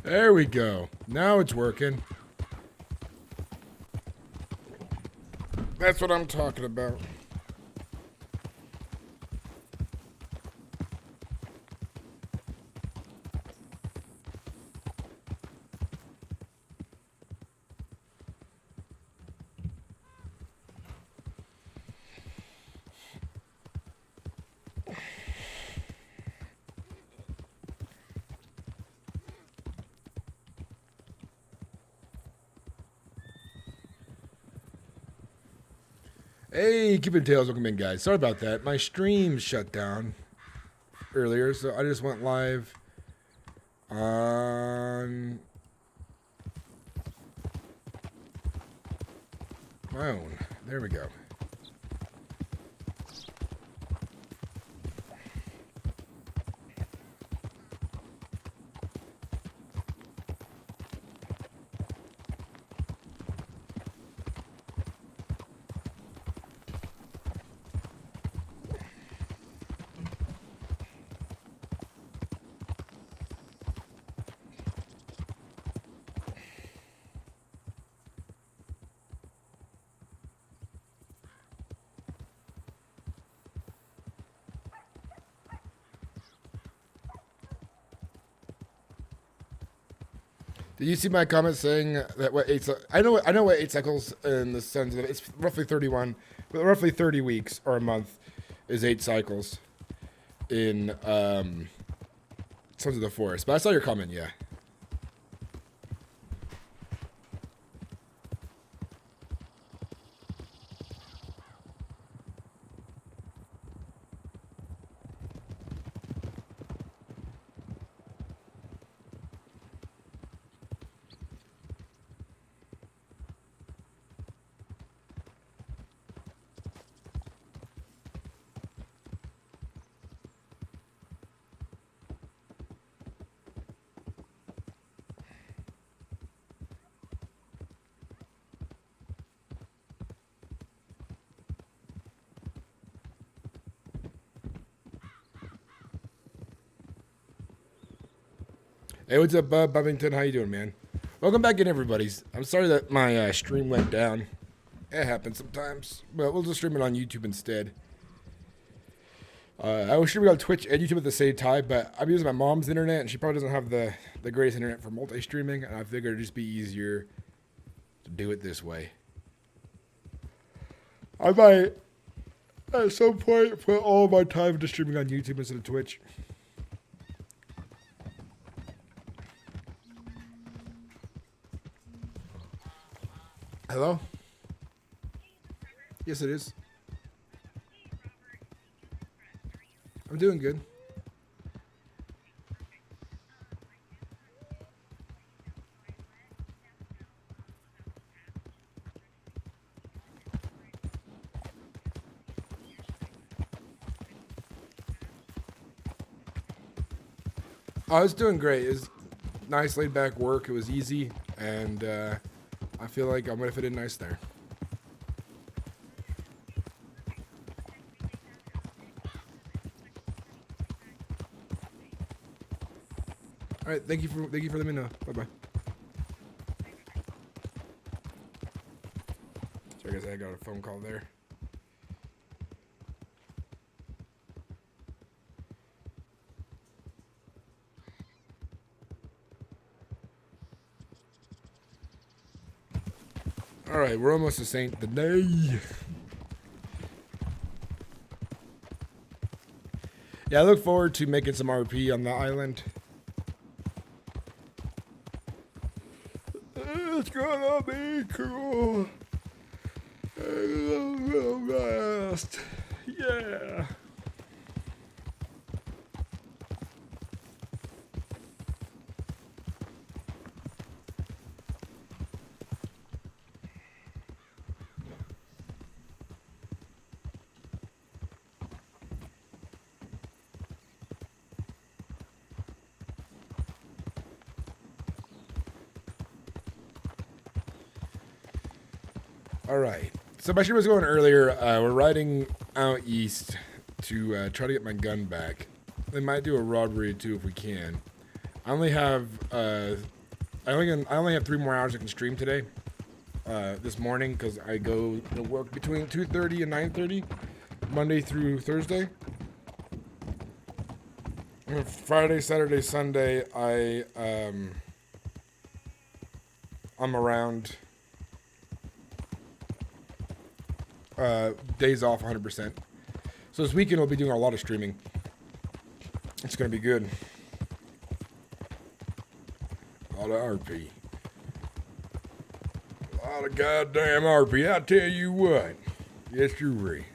There we go. Now it's working. That's what I'm talking about. Hey, Keeping Tails, welcome in, guys. Sorry about that. My stream shut down earlier, so I just went live on my own. There we go. Did you see my comment saying that what I know what 8 cycles in the sense of it's roughly 31, but roughly 30 weeks or a month is 8 cycles in Sons of the Forest. But I saw your comment, yeah. Hey, what's up, Bub Bubbington? How you doing, man? Welcome back in, everybody. I'm sorry that my stream went down. It happens sometimes, but we'll just stream it on YouTube instead. I was streaming on Twitch and YouTube at the same time, but I'm using my mom's internet, and she probably doesn't have the greatest internet for multi-streaming, and I figured it'd just be easier to do it this way. I might, at some point, put all my time into streaming on YouTube instead of Twitch. Hello? Yes, it is. I'm doing good. I was doing great. It was nice, laid back work. It was easy, and I feel like I'm gonna fit in nice there. All right, thank you for letting me know. Bye bye. So I guess I got a phone call there. All right, we're almost to Saint Denis. Yeah, I look forward to making some RP on the island. It's gonna be cool. Last. Yeah. All right. So my stream was going earlier. We're riding out east to try to get my gun back. We might do a robbery too if we can. I only have I only have 3 more hours I can stream today. This morning because I go to work between 2:30 and 9:30, Monday through Thursday. And Friday, Saturday, Sunday, I'm around. Days off 100%. So this weekend we'll be doing a lot of streaming. It's gonna be good. A lot of RP. A lot of goddamn RP. I tell you what. Yes, you're right.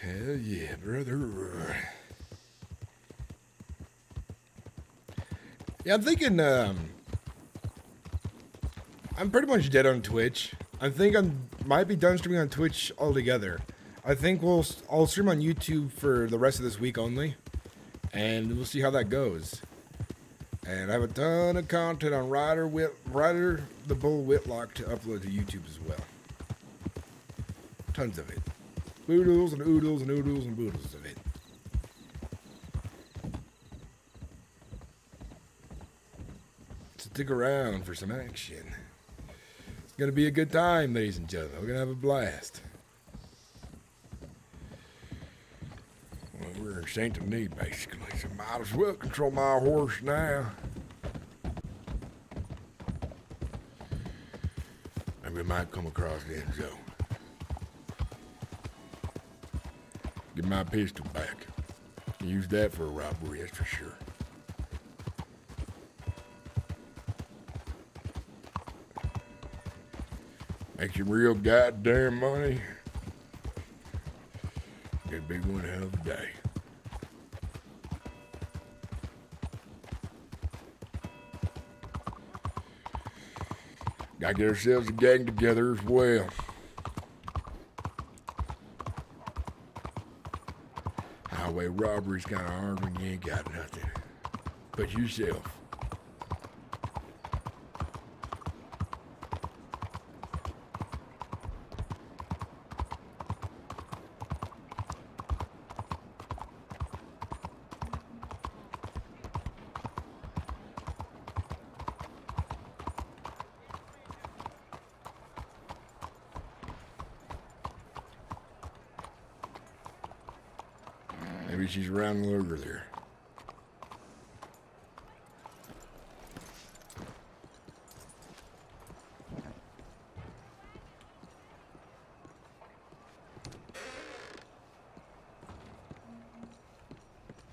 Hell yeah, brother. Yeah, I'm thinking, I'm pretty much dead on Twitch. I think might be done streaming on Twitch altogether. I think I'll stream on YouTube for the rest of this week only, and we'll see how that goes. And I have a ton of content on Ryder the Bull Whitlock to upload to YouTube as well. Tons of it. Boodles and oodles and oodles and boodles of it. Stick around for some action. It's gonna be a good time, ladies and gentlemen. We're gonna have a blast. Well, we're in Saint Denis, basically, so might as well control my horse now. Maybe we might come across the end zone. Get my pistol back. Use that for a robbery, that's for sure. Make some real goddamn money. It'd be one hell of a day. Gotta get ourselves a gang together as well. Highway robbery's kinda hard when you ain't got nothing but yourself. Maybe she's around over there.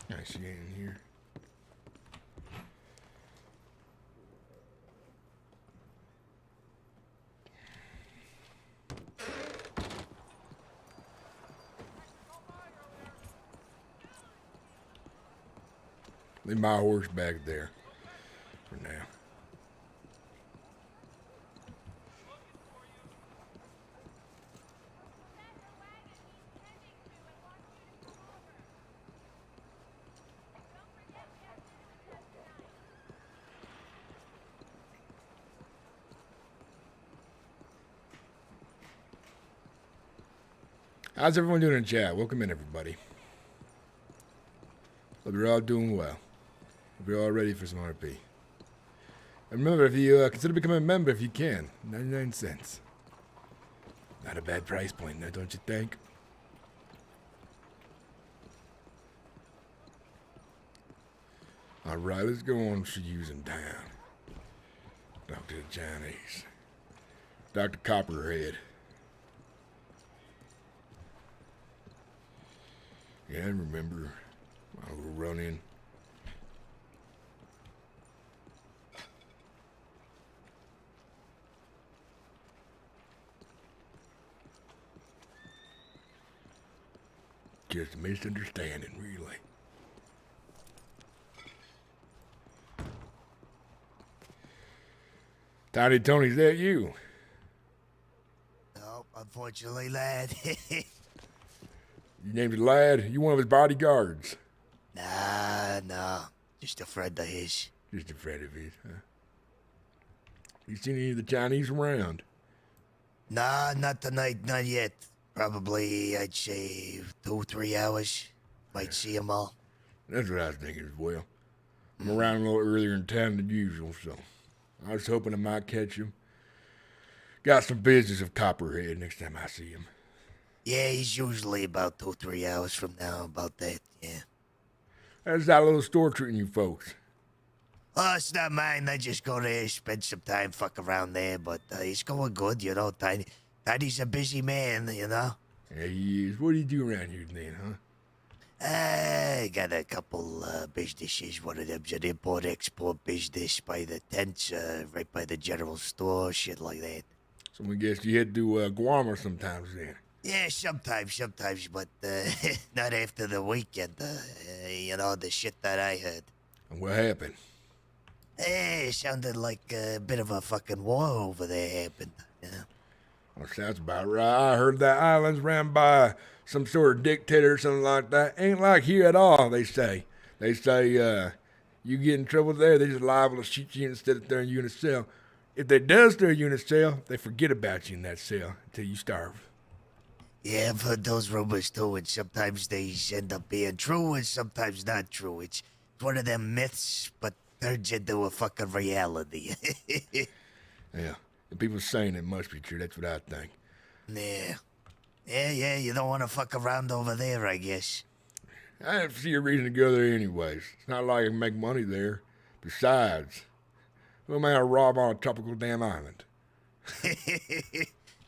I see it in here. Leave my horse back there for now. How's everyone doing in chat? Welcome in, everybody. Hope you're all doing well. Hope you're all ready for some RP. And remember, if you consider becoming a member, if you can, 99 cents. Not a bad price point, now, don't you think? All right, let's go on to using down. Dr. Chinese. Dr. Copperhead. Yeah, I remember my little run-in. Just a misunderstanding, really. Tiny Tony, is that you? No, unfortunately, lad. You named it Lad? You one of his bodyguards? Nah. Just a friend of his. Just a friend of his, huh? You seen any of the Chinese around? Nah, not tonight, not yet. Probably, I'd say 2-3 hours. Might see them all. That's what I was thinking as well. I'm around a little earlier in town than usual, so I was hoping I might catch him. Got some business of Copperhead next time I see him. Yeah, he's usually about 2-3 hours from now, about that, yeah. How's that little store treating you folks? Oh, it's not mine. I just go there, spend some time, fuck around there, but it's going good, you know, Tiny. Tiny's a busy man, you know? Yeah, he is. What do you do around here then, huh? I got a couple businesses. One of them's an import-export business by the tents, right by the general store, shit like that. So I guess you head to Guam sometimes then. Yeah, sometimes, but not after the weekend, you know, the shit that I heard. And what happened? It sounded like a bit of a fucking war over there happened, you know? Well, sounds about right. I heard that island's ran by some sort of dictator or something like that. Ain't like here at all, they say. They say, you get in trouble there, they just liable to shoot you instead of throwing you in a cell. If they does throw you in a cell, they forget about you in that cell until you starve. Yeah, I've heard those rumors too, and sometimes they end up being true and sometimes not true. It's one of them myths, but turns into a fucking reality. Yeah, and people saying it must be true, that's what I think. Yeah, you don't want to fuck around over there, I guess. I don't see a reason to go there anyways. It's not like I can make money there. Besides, who am I to rob on a tropical damn island?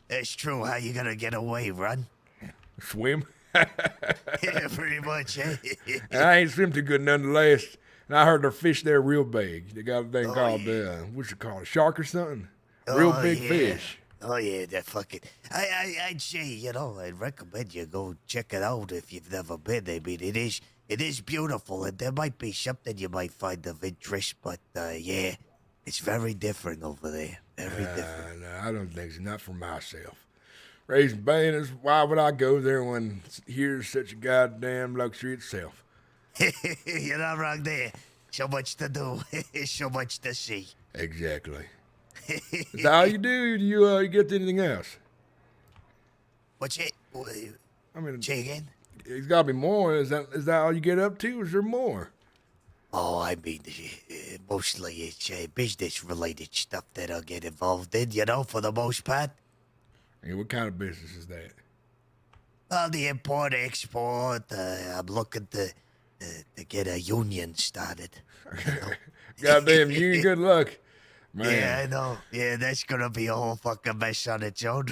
That's true. How you gonna get away, run? Swim? Yeah, pretty much, eh? And I ain't swim too good nonetheless. And I heard their fish there real big. They got a thing called, what's it called, a shark or something? Real big fish. Oh, yeah, that fucking... I'd say, you know, I'd recommend you go check it out if you've never been. I mean, it is beautiful, and there might be something you might find of interest, but, yeah, it's very different over there. Very different. No, I don't think so. Not for myself. Raising bandits, why would I go there when here's such a goddamn luxury itself? You're not wrong there. So much to do. So much to see. Exactly. Is that all you do? Do you get anything else? What's it? I mean, say again? It's got to be more. Is that all you get up to? Is there more? Oh, I mean, mostly it's business-related stuff that I'll get involved in, you know, for the most part. And what kind of business is that? Well, the import-export. I'm looking to get a union started. Goddamn union, good luck. Man. Yeah, I know. Yeah, that's gonna be a whole fucking mess on its own.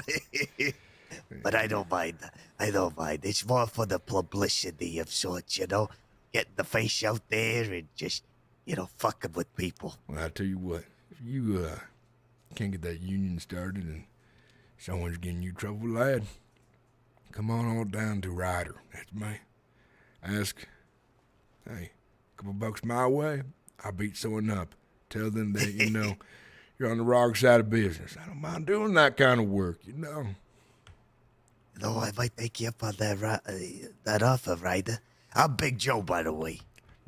But I don't mind. It's more for the publicity of sorts, you know? Getting the face out there and just, you know, fucking with people. Well, I tell you what. If you can't get that union started and someone's getting you trouble, lad, come on all down to Ryder. That's me. Ask, hey, a couple bucks my way, I'll beat someone up. Tell them that, you know, you're on the wrong side of business. I don't mind doing that kind of work, you know. No, I might take you up on that offer, Ryder. I'm Big Joe, by the way.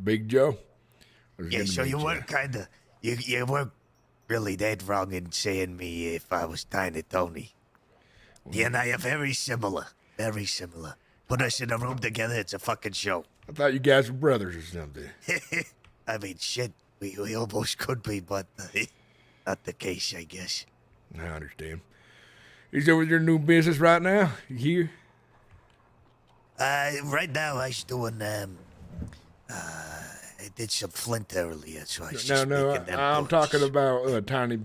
Big Joe? Yeah, so you weren't you weren't really that wrong in saying me if I was Tiny Tony. You and I are very similar. Very similar. Put us in a room together, it's a fucking show. I thought you guys were brothers or something. I mean, shit, we almost could be, but not the case, I guess. I understand. He's over your new business right now? You here? Right now, I was doing, I did some flint earlier, so I was just making them I'm bullets. talking about Tiny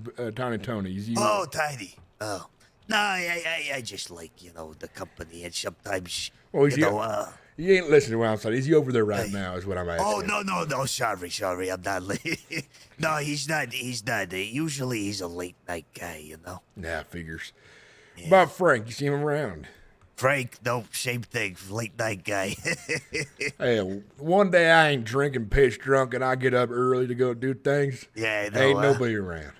Tony. Oh, Tiny. Oh. No, I just like, you know, the company, and sometimes, he ain't listening to what I'm saying. Is he over there right now is what I'm asking. Oh, no, sorry, I'm not late. No, he's not. Usually he's a late night guy, you know? Nah, figures. Yeah. About Frank, you see him around? Frank, no, same thing, late night guy. Hey, one day I ain't drinking piss drunk and I get up early to go do things. Yeah, I know. Ain't nobody around.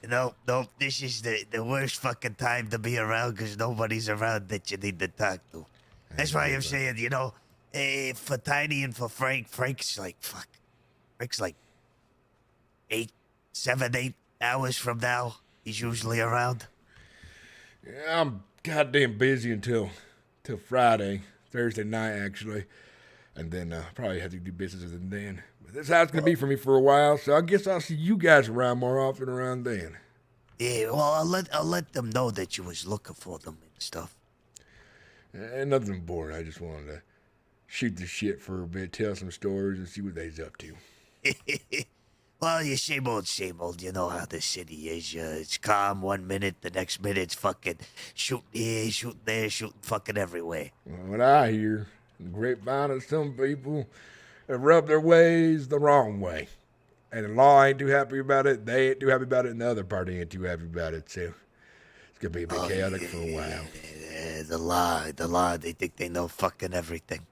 No, this is the worst fucking time to be around because nobody's around that you need to talk to. That's why I'm saying, for Tiny and for Frank's like, fuck. Frank's like 8 hours from now. He's usually around. Yeah, I'm goddamn busy until Friday, Thursday night actually, and then probably have to do business with them then. But that's how it's gonna be for me for a while. So I guess I'll see you guys around more often around then. Yeah, well, I'll let them know that you was looking for them and stuff. And nothing important. I just wanted to shoot the shit for a bit, tell some stories, and see what they's up to. Well, you same old, same old. You know how the city is. It's calm 1 minute, the next minute it's fucking shooting here, shooting there, shooting fucking everywhere. Well, what I hear, the grapevine of some people have rubbed their ways the wrong way. And the law ain't too happy about it, they ain't too happy about it, and the other party ain't too happy about it, so it's gonna be a bit chaotic for a while. The law, they think they know fucking everything.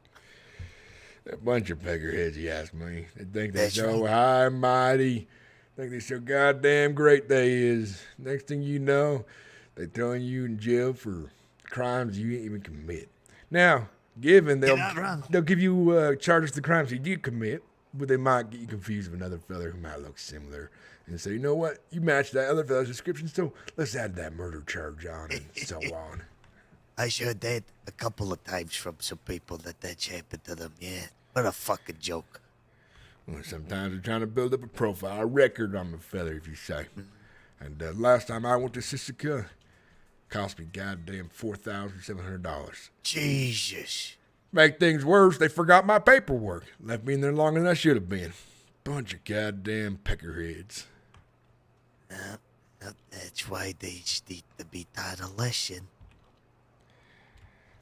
A bunch of peckerheads, you ask me. They think they're That's so right. high and mighty. Think they're so goddamn great they is. Next thing you know, they throwing you in jail for crimes you ain't even commit. Now, given You're not wrong. they'll give you charges for the crimes you did commit, but they might get you confused with another fella who might look similar and say, you know what, you match that other fella's description, so let's add that murder charge on and so on. I heard that a couple of times from some people that's happened to them. Yeah, what a fucking joke. Well, sometimes they're trying to build up a profile, a record on the fella, if you say. And last time I went to Sissica, cost me goddamn $4,700. Jesus. Make things worse, they forgot my paperwork. Left me in there longer than I should have been. Bunch of goddamn peckerheads. That's why they just need to be taught a lesson.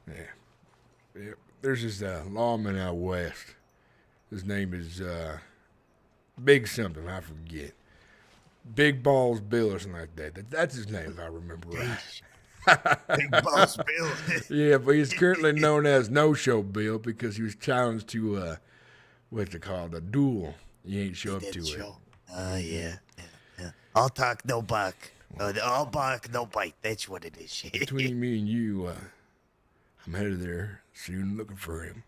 Yeah. There's this lawman out west. His name is Big something, I forget. Big Balls Bill or something like that. That's his name, if I remember right. Big Balls Bill. Yeah, but he's currently known as No Show Bill because he was challenged to what's it called, a duel. He ain't show up to it. Yeah. All talk, no bark. All bark, no bite. That's what it is. Between me and you, I'm headed there soon looking for him.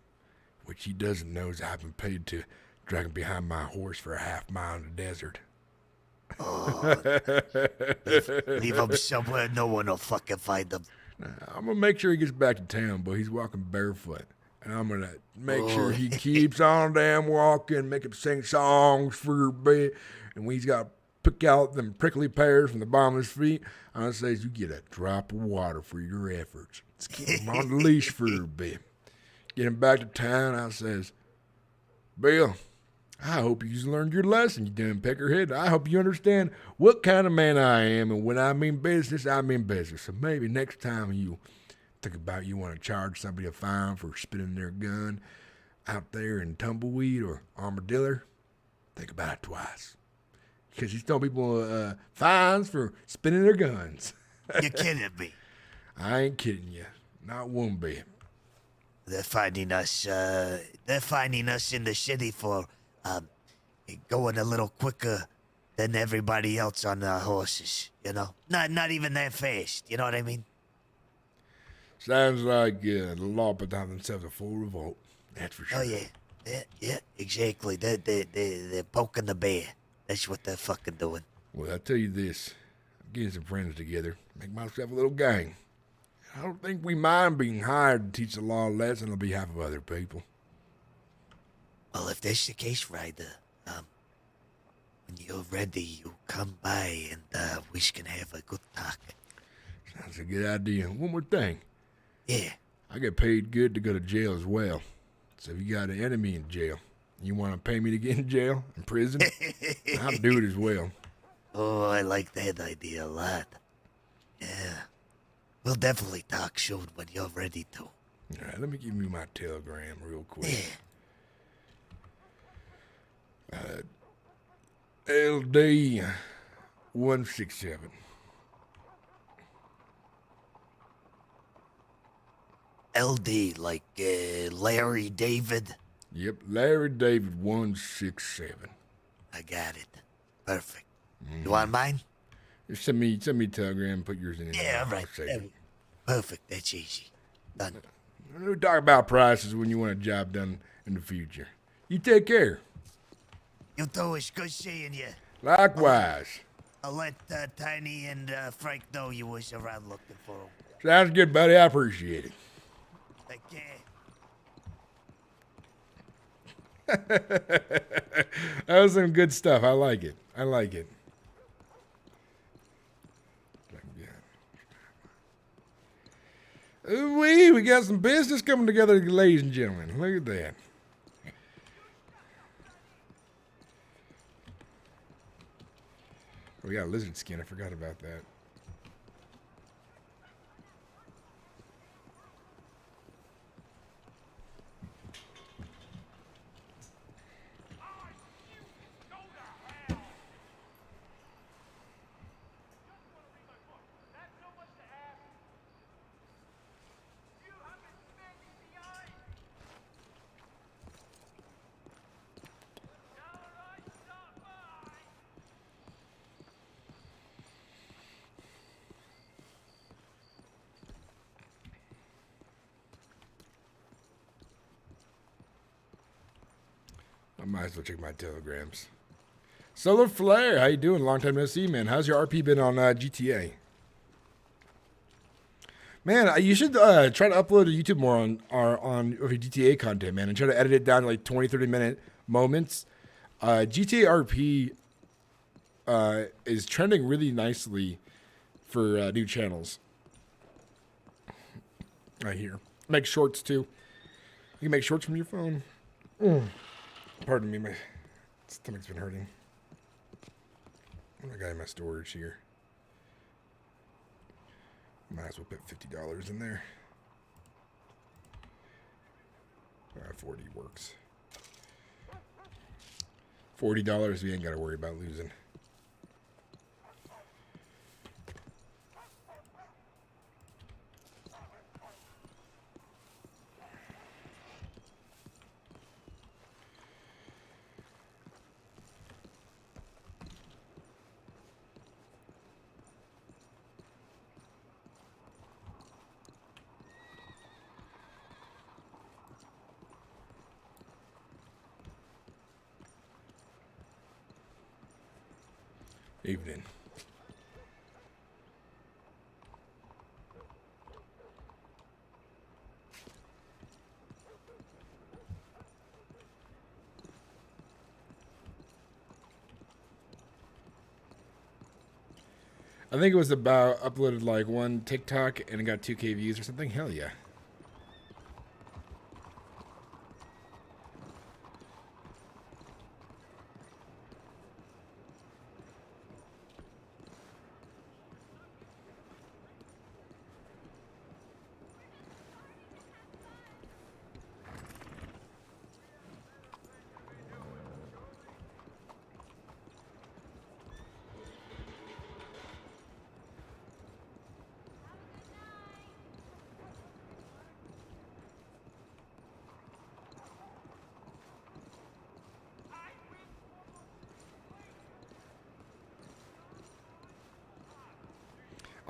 What he doesn't know is I've been paid to drag him behind my horse for a half mile in the desert. Leave him somewhere no one will fucking find him. I'm gonna make sure he gets back to town, but he's walking barefoot. And I'm gonna make sure he keeps on damn walking, make him sing songs for a bit. And when he's got to pick out them prickly pears from the bottom of his feet, I'm gonna say, you get a drop of water for your efforts. Let's keep him on the leash for a bit. Get him back to town, I says, Bill, I hope you've learned your lesson, you damn peckerhead. I hope you understand what kind of man I am, and when I mean business, I mean business. So maybe next time you think about you want to charge somebody a fine for spinning their gun out there in Tumbleweed or Armadillo, think about it twice. Because he's throwing people fines for spinning their guns. You're kidding me. I ain't kidding you. Not one bit. They're finding us in the city for going a little quicker than everybody else on our horses, you know? Not even that fast, you know what I mean? Sounds like the law put down themselves a full revolt. That's for sure. Oh, yeah, exactly. They're poking the bear. That's what they're fucking doing. Well, I'll tell you this. I'm getting some friends together. Make myself a little gang. I don't think we mind being hired to teach the law a lesson on behalf of other people. Well, if that's the case, Ryder, when you're ready, you come by and we can have a good talk. Sounds a good idea. One more thing. Yeah. I get paid good to go to jail as well. So if you got an enemy in jail, you want to pay me to get in jail, in prison, I'll do it as well. Oh, I like that idea a lot. Yeah. We'll definitely talk soon when you're ready to. All right, let me give you my telegram real quick. Yeah. LD 167. LD, like Larry David. Yep, Larry David 167. I got it. Perfect. You want mine? Just send me a telegram, put yours in. Yeah, I'll right. save it. Perfect. That's easy. Done. We'll talk about prices when you want a job done in the future. You take care. You too, it's good seeing you. Likewise. I'll let Tiny and Frank know you was around looking for them. Sounds good, buddy. I appreciate it. Take care. That was some good stuff. I like it. I like it. Ooh-wee, we got some business coming together, ladies and gentlemen. Look at that. We got a lizard skin. I forgot about that. I might as well check my telegrams. Solar Flare, how you doing? Long time no see, man. How's your RP been on GTA? Man, you should try to upload to YouTube more on your GTA content, man, and try to edit it down to like 20, 30-minute moments. GTA RP is trending really nicely for new channels. I hear. Make shorts too. You can make shorts from your phone. Pardon me, my stomach's been hurting. I got in my storage here. Might as well put $50 in there. 40 works. $40 we ain't got to worry about losing. Evening. I think it was about uploaded like one TikTok and it got 2K views or something. Hell yeah.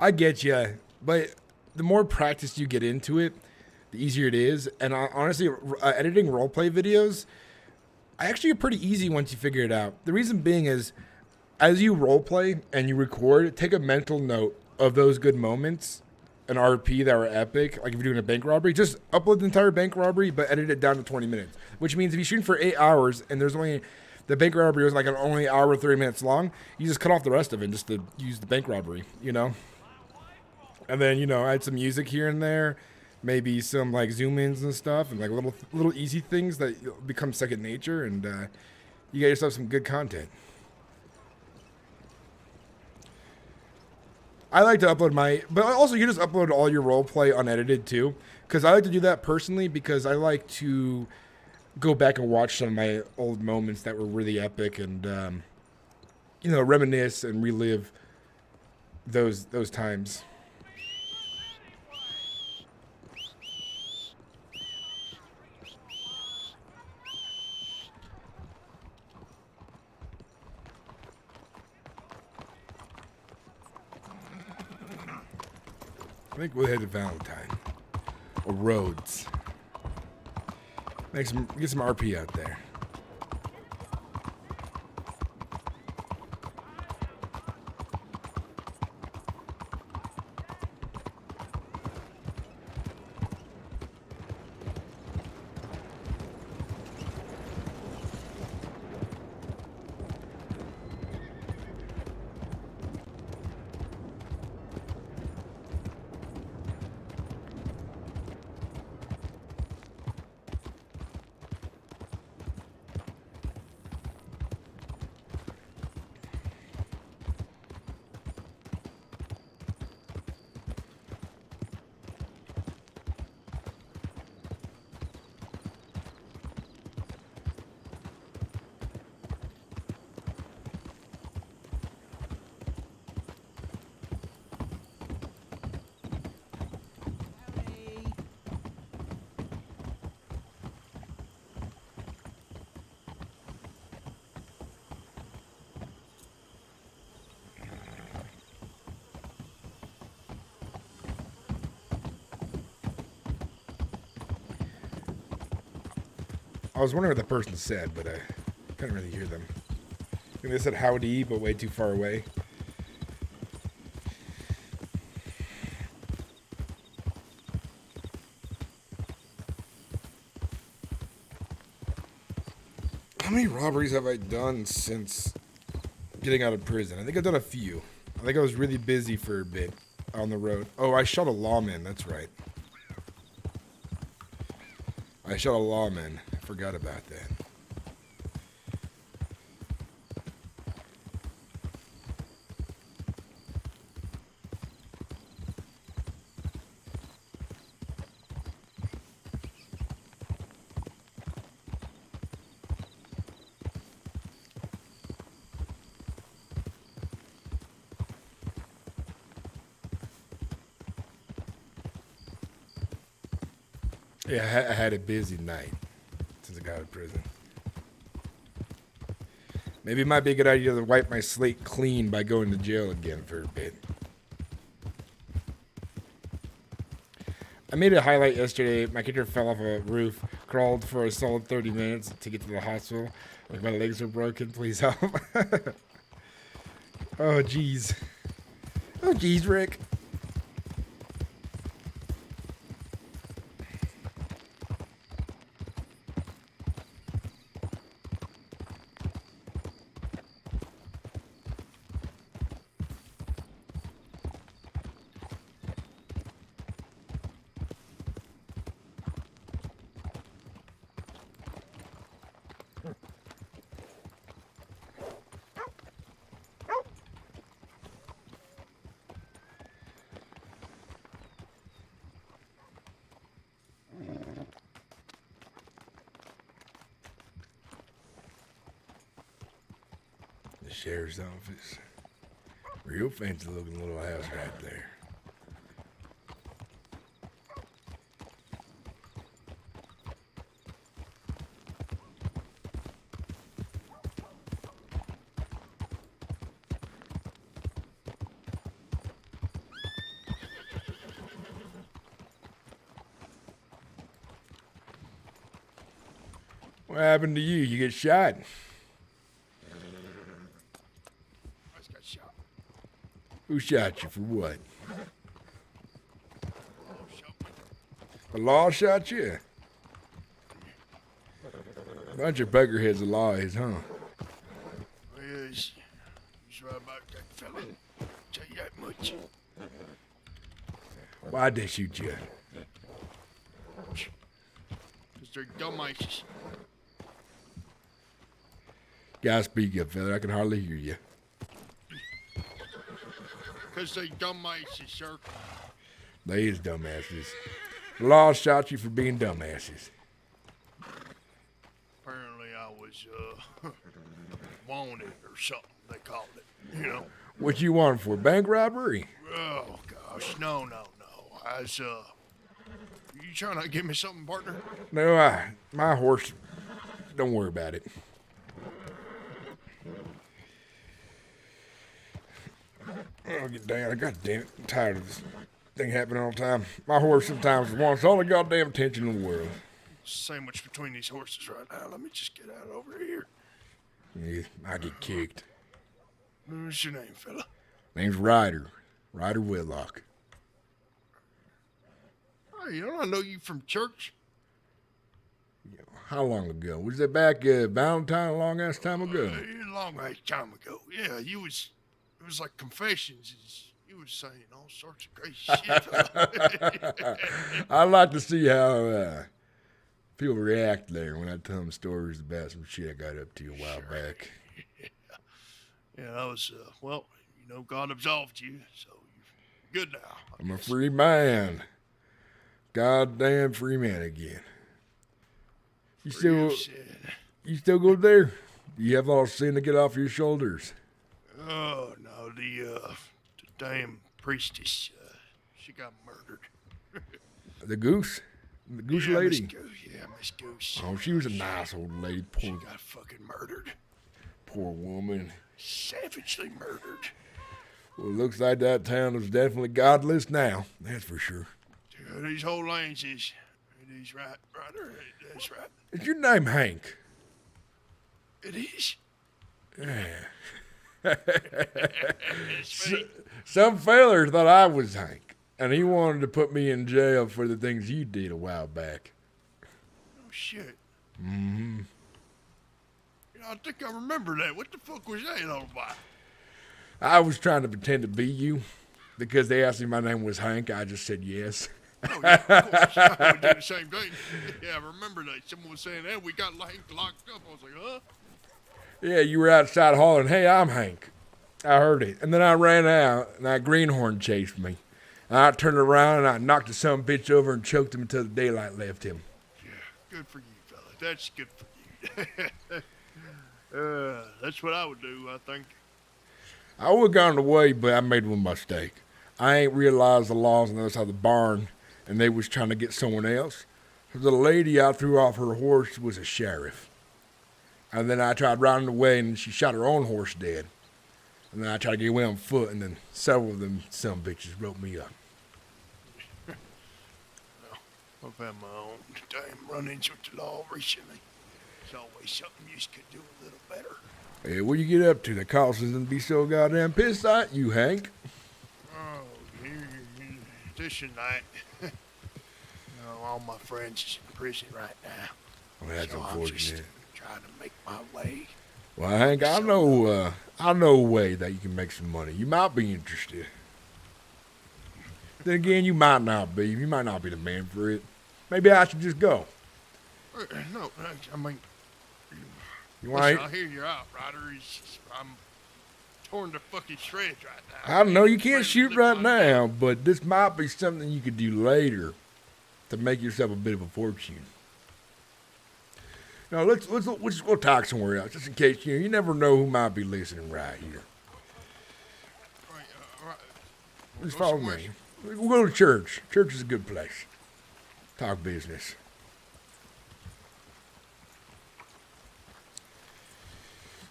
I get you, but the more practice you get into it, the easier it is. And honestly, editing roleplay videos, actually are pretty easy once you figure it out. The reason being is, as you roleplay and you record, take a mental note of those good moments, an RP that were epic. Like if you're doing a bank robbery, just upload the entire bank robbery, but edit it down to 20 minutes. Which means if you're shooting for 8 hours and there's only the bank robbery was like an only hour 30 minutes long, you just cut off the rest of it just to use the bank robbery, you know? And then, you know, add some music here and there, maybe some like zoom ins and stuff, and like little easy things that become second nature, and you get yourself some good content. I like to upload but also you just upload all your roleplay unedited too, because I like to do that personally because I like to go back and watch some of my old moments that were really epic and, you know, reminisce and relive those times. I think we'll head to Valentine. roads. Get some RP out there. I was wondering what the person said, but I couldn't really hear them. I think they said howdy, but way too far away. How many robberies have I done since getting out of prison? I think I've done a few. I think I was really busy for a bit on the road. Oh, I shot a lawman. That's right. I shot a lawman. I forgot about that. Yeah, I had a busy night since I got out of prison. Maybe it might be a good idea to wipe my slate clean by going to jail again for a bit. I made a highlight yesterday. My character fell off a roof, crawled for a solid 30 minutes to get to the hospital. Like my legs were broken. Please help. Oh, jeez. Oh, jeez, Rick. The sheriff's office. Real fancy looking little house right there. What happened to you? You get shot? I just got shot. Who shot you for what? Shot me. The law shot you? Bunch of buggerheads of lies, huh? Yes. He's right about that fella. Tell you that much. Why'd they shoot you? Because they're dumbasses. Gotta speak up, fella. I can hardly hear you. Because they dumbasses, sir. They is dumbasses. The law shot you for being dumbasses. Apparently I was, wanted or something, they called it. You know? What you want for? Bank robbery? Oh, gosh. No. I was, you trying to give me something, partner? No, my horse. Don't worry about it. I'll get down. God damn it. I'm tired of this. Thing happen all the time. My horse sometimes wants all the goddamn attention in the world. Sandwich between these horses right now. Let me just get out over here. Yeah, I get kicked. What's your name, fella? Name's Ryder Whitlock. Hey, don't I know you from church? How long ago? Was that back Valentine a long ass time ago? A long ass time ago. Yeah, it was like confessions. You was saying all sorts of crazy shit. Fella. I'd like to see how people react there when I tell them stories about some shit I got up to a while back. Yeah, that was, well, you know, God absolved you, so you're good now. I'm a free man. Goddamn free man again. You still go there? You have all sin to get off your shoulders. Oh, no, the damn priestess, she got murdered. The goose? The goose Yeah, lady? Miss Goose. Oh, she was a nice old lady. She got fucking murdered. Poor woman. Savagely murdered. Well, it looks like that town is definitely godless now. That's for sure. Yeah, these whole lanes is right, Ryder. That's right. Is your name Hank? It is. Yeah. Some feller thought I was Hank, and he wanted to put me in jail for the things you did a while back. Oh, shit. Mm-hmm. Yeah, I think I remember that. What the fuck was that all about? I was trying to pretend to be you because they asked me my name was Hank. I just said yes. Oh, yeah, of course. I would do the same thing. Yeah, I remember that. Someone was saying, hey, we got Hank locked up. I was like, huh? Yeah, you were outside hollering, hey, I'm Hank. I heard it. And then I ran out, and that greenhorn chased me. And I turned around, and I knocked the son of a bitch over and choked him until the daylight left him. Yeah, good for you, fella. That's good for you. That's what I would do, I think. I would have gone away, but I made one mistake. I ain't realized the laws on the other side of the barn, and they was trying to get someone else. So the lady I threw off her horse was a sheriff. And then I tried riding away, and she shot her own horse dead. And then I tried to get away on foot, and then several of them some bitches wrote me up. Well, I've had my own damn run-ins with the law recently. It's always something you could do a little better. Hey, what you get up to that causes them to be so goddamn pissed at you, Hank? Oh, this and that. All my friends is in prison right now. Well, that's so unfortunate. I'm just trying to make my way. Well, Hank, I know a way that you can make some money. You might be interested. Then again, you might not be. You might not be the man for it. Maybe I should just go. No, I mean, You listen, want? I hear you're out, Ryder. I'm torn to fucking shreds right now. I don't know. You can't Ready to shoot lift right my now, but this might be something you could do later to make yourself a bit of a fortune. No, let's go talk somewhere else, just in case you never know who might be listening right here. All right. Just Go follow somewhere. me. We'll go to church. Church is a good place. Talk business.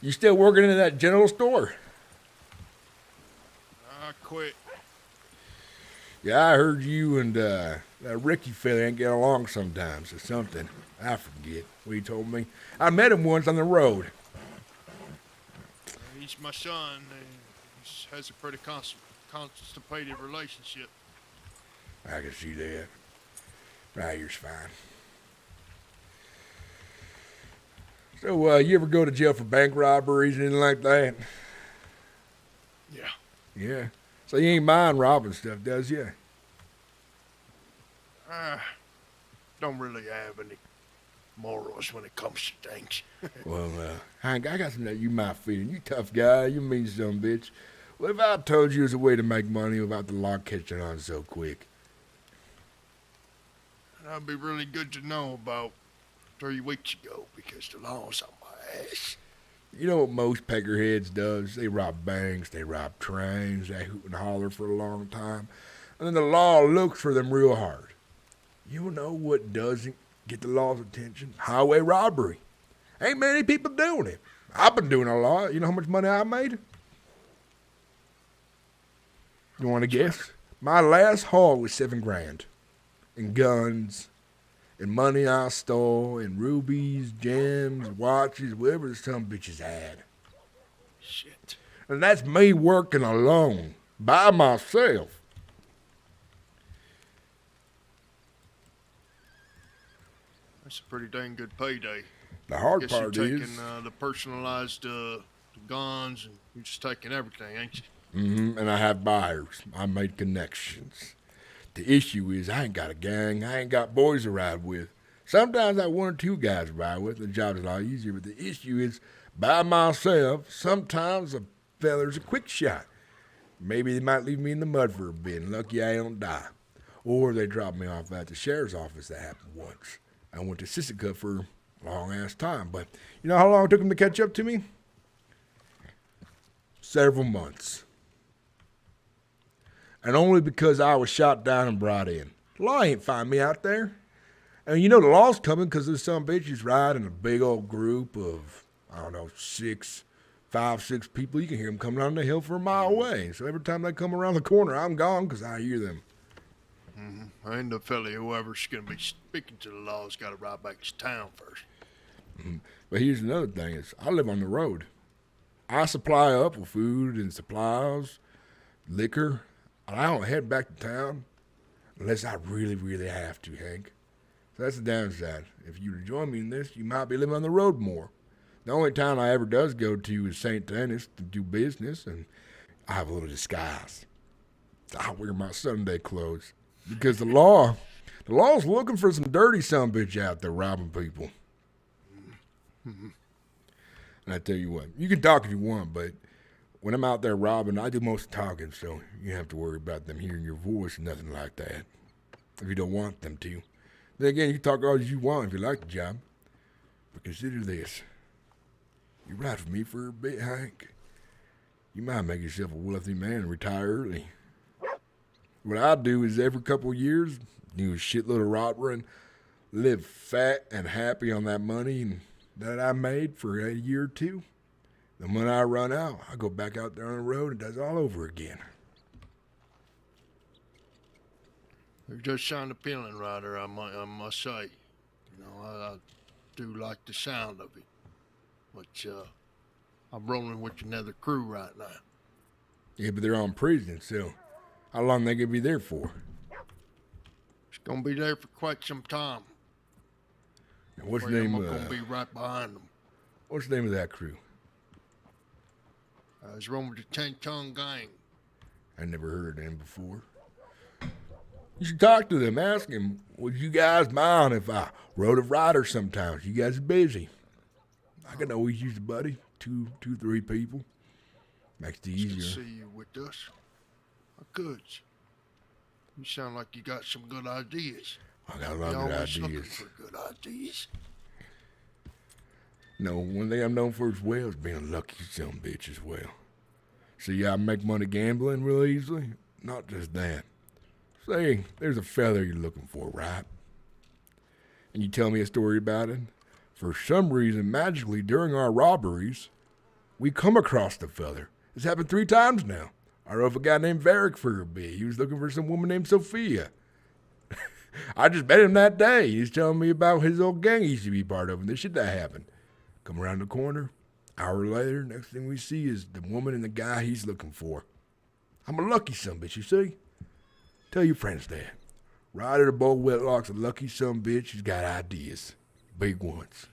You still working in that general store? I quit. Yeah, I heard you and that Ricky fella ain't get along sometimes or something. I forget what he told me. I met him once on the road. He's my son. He has a pretty constipated relationship. I can see that. Ryder's fine. So, you ever go to jail for bank robberies or anything like that? Yeah. Yeah. So you ain't mind robbing stuff, does you? Don't really have any morals when it comes to things. Well, Hank, I got something that you might feel. You tough guy. You mean some bitch. What if I told you there's a way to make money without the law catching on so quick? That'd be really good to know about 3 weeks ago because the law's on my ass. You know what most peckerheads does? They rob banks, they rob trains, they hoot and holler for a long time, and then the law looks for them real hard. You know what doesn't get the law's attention? Highway robbery. Ain't many people doing it. I've been doing a lot. You know how much money I made? You want to guess? My last haul was $7,000. In guns, and money I stole, and rubies, gems, watches, whatever some bitches had. Shit. And that's me working alone, by myself. That's a pretty dang good payday. The hard Guess you're part taking is, the personalized guns, and you're just taking everything, ain't you? and I have buyers. I made connections. The issue is I ain't got a gang. I ain't got boys to ride with. Sometimes I have one or two guys to ride with. The job's a lot easier, but the issue is by myself, sometimes a feller's a quick shot. Maybe they might leave me in the mud for a bit, and lucky I don't die. Or they drop me off at the sheriff's office. That happened once. I went to Sinnix for a long-ass time, but you know how long it took them to catch up to me? Several months. And only because I was shot down and brought in. The law ain't find me out there. And you know the law's coming because there's some bitches riding a big old group of, I don't know, 5, 6 people. You can hear them coming down the hill for a mile away. So every time they come around the corner, I'm gone because I hear them. Mm-hmm. And the fella, whoever's going to be speaking to the law's got to ride back to town first. Mm-hmm. But here's another thing is I live on the road. I supply up with food and supplies, liquor. I don't head back to town unless I really, really have to, Hank. So that's the downside. If you were to join me in this, you might be living on the road more. The only town I ever does go to is St. Denis to do business, and I have a little disguise. I wear my Sunday clothes because the law's looking for some dirty sumbitch out there robbing people. Mm-hmm. And I tell you what, you can talk if you want, but when I'm out there robbing, I do most of the talking, so you don't have to worry about them hearing your voice or nothing like that. If you don't want them to. Then again, you can talk all as you want if you like the job. But consider this. You ride for me for a bit, Hank. You might make yourself a wealthy man and retire early. What I do is every couple of years, do a shitload of robbery and live fat and happy on that money that I made for a year or two. Then when I run out, I go back out there on the road and does it all over again. It does sound appealing, Ryder, I must say. You know, I do like the sound of it. But I'm rolling with another crew right now. Yeah, but they're on prison, so how long they gonna be there for? It's gonna be there for quite some time. And what's the I'm name gonna be right behind them. What's the name of that crew? It's rolling with the 10-ton gang. I never heard of them before. You should talk to them. Ask them, would you guys mind if I rode a rider sometimes? You guys are busy. I can always use a buddy. 2, 3 people. Makes it Good easier. to see you with us. Good. You sound like you got some good ideas. I got a lot You're of good always looking ideas. for good ideas. No, one thing I'm known for as well is being a lucky son bitch as well. See, I make money gambling real easily. Not just that. Say, there's a fella you're looking for, right? And you tell me a story about it. For some reason, magically, during our robberies, we come across the fella. It's happened 3 times now. I rode with a guy named Varric for a bit. He was looking for some woman named Sophia. I just met him that day. He's telling me about his old gang he used to be part of and the shit that happened. Come around the corner, hour later, next thing we see is the woman and the guy he's looking for. I'm a lucky sumbitch, you see? Tell your friends that. Ryder the Bull Whitlock's a lucky sumbitch. He's got ideas. Big ones.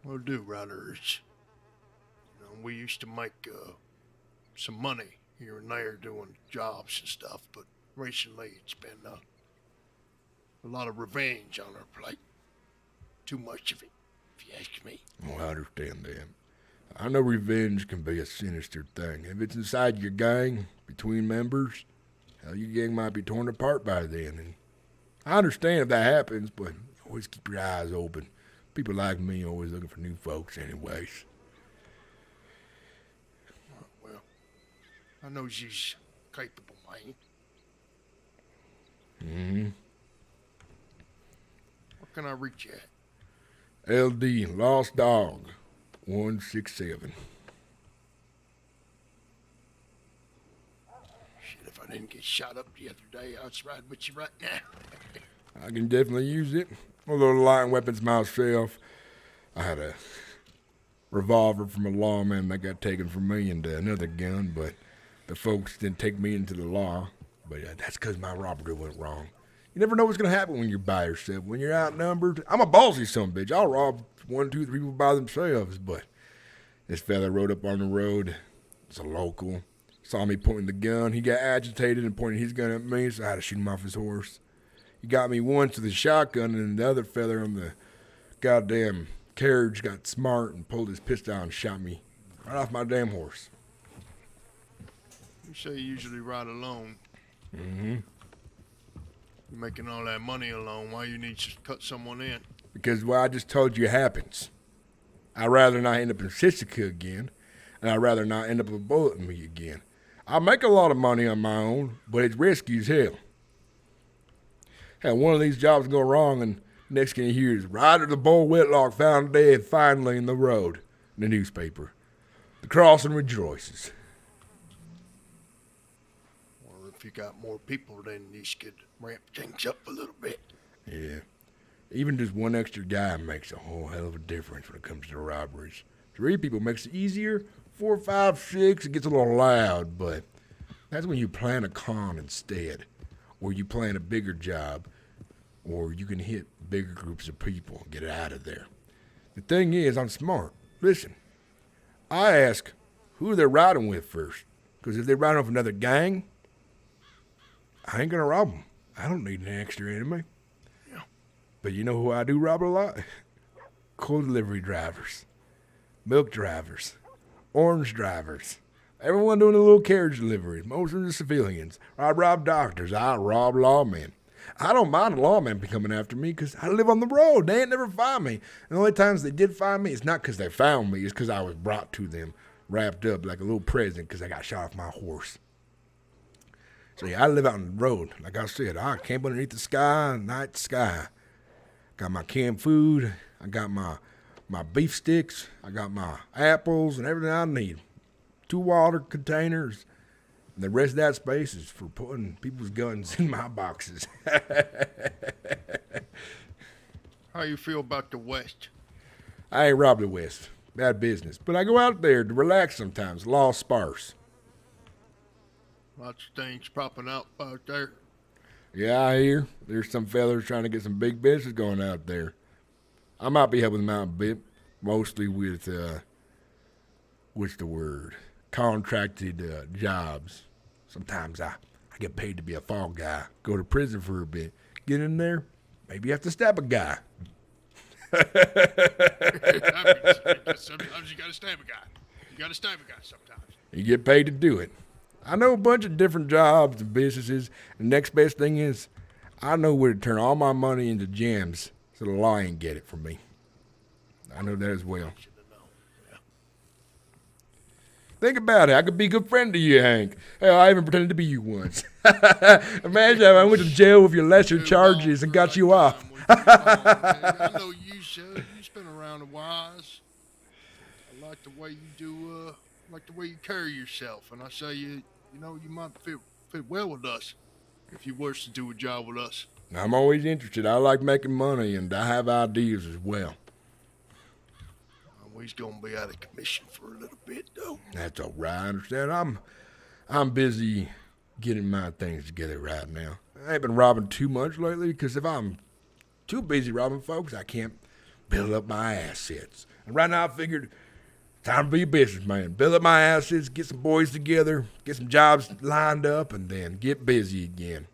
Well, do, Ryder. You know, we used to make some money here and there doing jobs and stuff, but recently it's been a lot of revenge on our plate. Too much of it, if you ask me. Well, I understand that. I know revenge can be a sinister thing. If it's inside your gang, between members, hell, your gang might be torn apart by then. And I understand if that happens, but always keep your eyes open. People like me are always looking for new folks anyways. Well, I know she's capable, man. Mm-hmm. What can I reach you at? LD, Lost Dog, 167. Shit. I didn't get shot up the other day. I was riding with you right now. I can definitely use it. A little light weapons myself. I had a revolver from a lawman that got taken from me and another gun, but the folks didn't take me into the law. But that's because my robbery went wrong. You never know what's going to happen when you're by yourself. When you're outnumbered, I'm a ballsy son of a bitch. I'll rob 1, 2, 3 people by themselves. But this fella rode up on the road. It's a local. Saw me pointing the gun. He got agitated and pointed his gun at me, so I had to shoot him off his horse. He got me once with a shotgun, and the other fella on the goddamn carriage got smart and pulled his pistol out and shot me right off my damn horse. You say you usually ride alone. Mm-hmm. You're making all that money alone. Why you need to cut someone in? Because what I just told you happens. I'd rather not end up in Sinnix again, and I'd rather not end up with a bullet in me again. I make a lot of money on my own, but it's risky as hell. Hell, one of these jobs go wrong, and next thing you hear is Ryder Whitlock found dead finally in the road in the newspaper. The crossing rejoices. Well, if you got more people, then you could ramp things up a little bit. Yeah. Even just one extra guy makes a whole hell of a difference when it comes to robberies. 3 people makes it easier. 4, 5, 6, it gets a little loud, but that's when you plan a con instead, or you plan a bigger job, or you can hit bigger groups of people and get it out of there. The thing is, I'm smart. Listen, I ask who they're riding with first, because if they're riding with another gang, I ain't gonna rob them. I don't need an extra enemy. Yeah. But you know who I do rob a lot? Coal delivery drivers, milk drivers, orange drivers, everyone doing a little carriage delivery, most of the civilians. I rob doctors, I rob lawmen. I don't mind the lawmen coming after me because I live on the road. They ain't never find me. And the only times they did find me, it's not because they found me, it's because I was brought to them, wrapped up like a little present because I got shot off my horse. So yeah, I live out on the road. Like I said, I camp underneath the sky, night sky. Got my canned food, I got my beef sticks, I got my apples and everything I need. 2 water containers. And the rest of that space is for putting people's guns in my boxes. How you feel about the West? I ain't robbed the West. Bad business. But I go out there to relax sometimes. Law sparse. Lots of things popping up out there. Yeah, I hear. There's some fellas trying to get some big business going out there. I might be helping them out a bit. Mostly with, what's the word? Contracted jobs. Sometimes I get paid to be a fall guy. Go to prison for a bit. Get in there. Maybe you have to stab a guy. Sometimes you gotta stab a guy. You gotta stab a guy sometimes. You get paid to do it. I know a bunch of different jobs and businesses. The next best thing is I know where to turn all my money into gems so the law ain't get it from me. I know that as well. Think about it. I could be a good friend to you, Hank. Hell, I even pretended to be you once. Imagine if I went to jail with your lesser charges and got you off. I know you, sir. You've been around a while. I like the way you do, like the way you carry yourself. And I say you might fit well with us if you was to do a job with us. I'm always interested. I like making money, and I have ideas as well. He's gonna be out of commission for a little bit, though. That's all right. I understand. I'm busy getting my things together right now. I ain't been robbing too much lately because if I'm too busy robbing folks, I can't build up my assets. And right now I figured time to be a businessman. Build up my assets, get some boys together, get some jobs lined up, and then get busy again.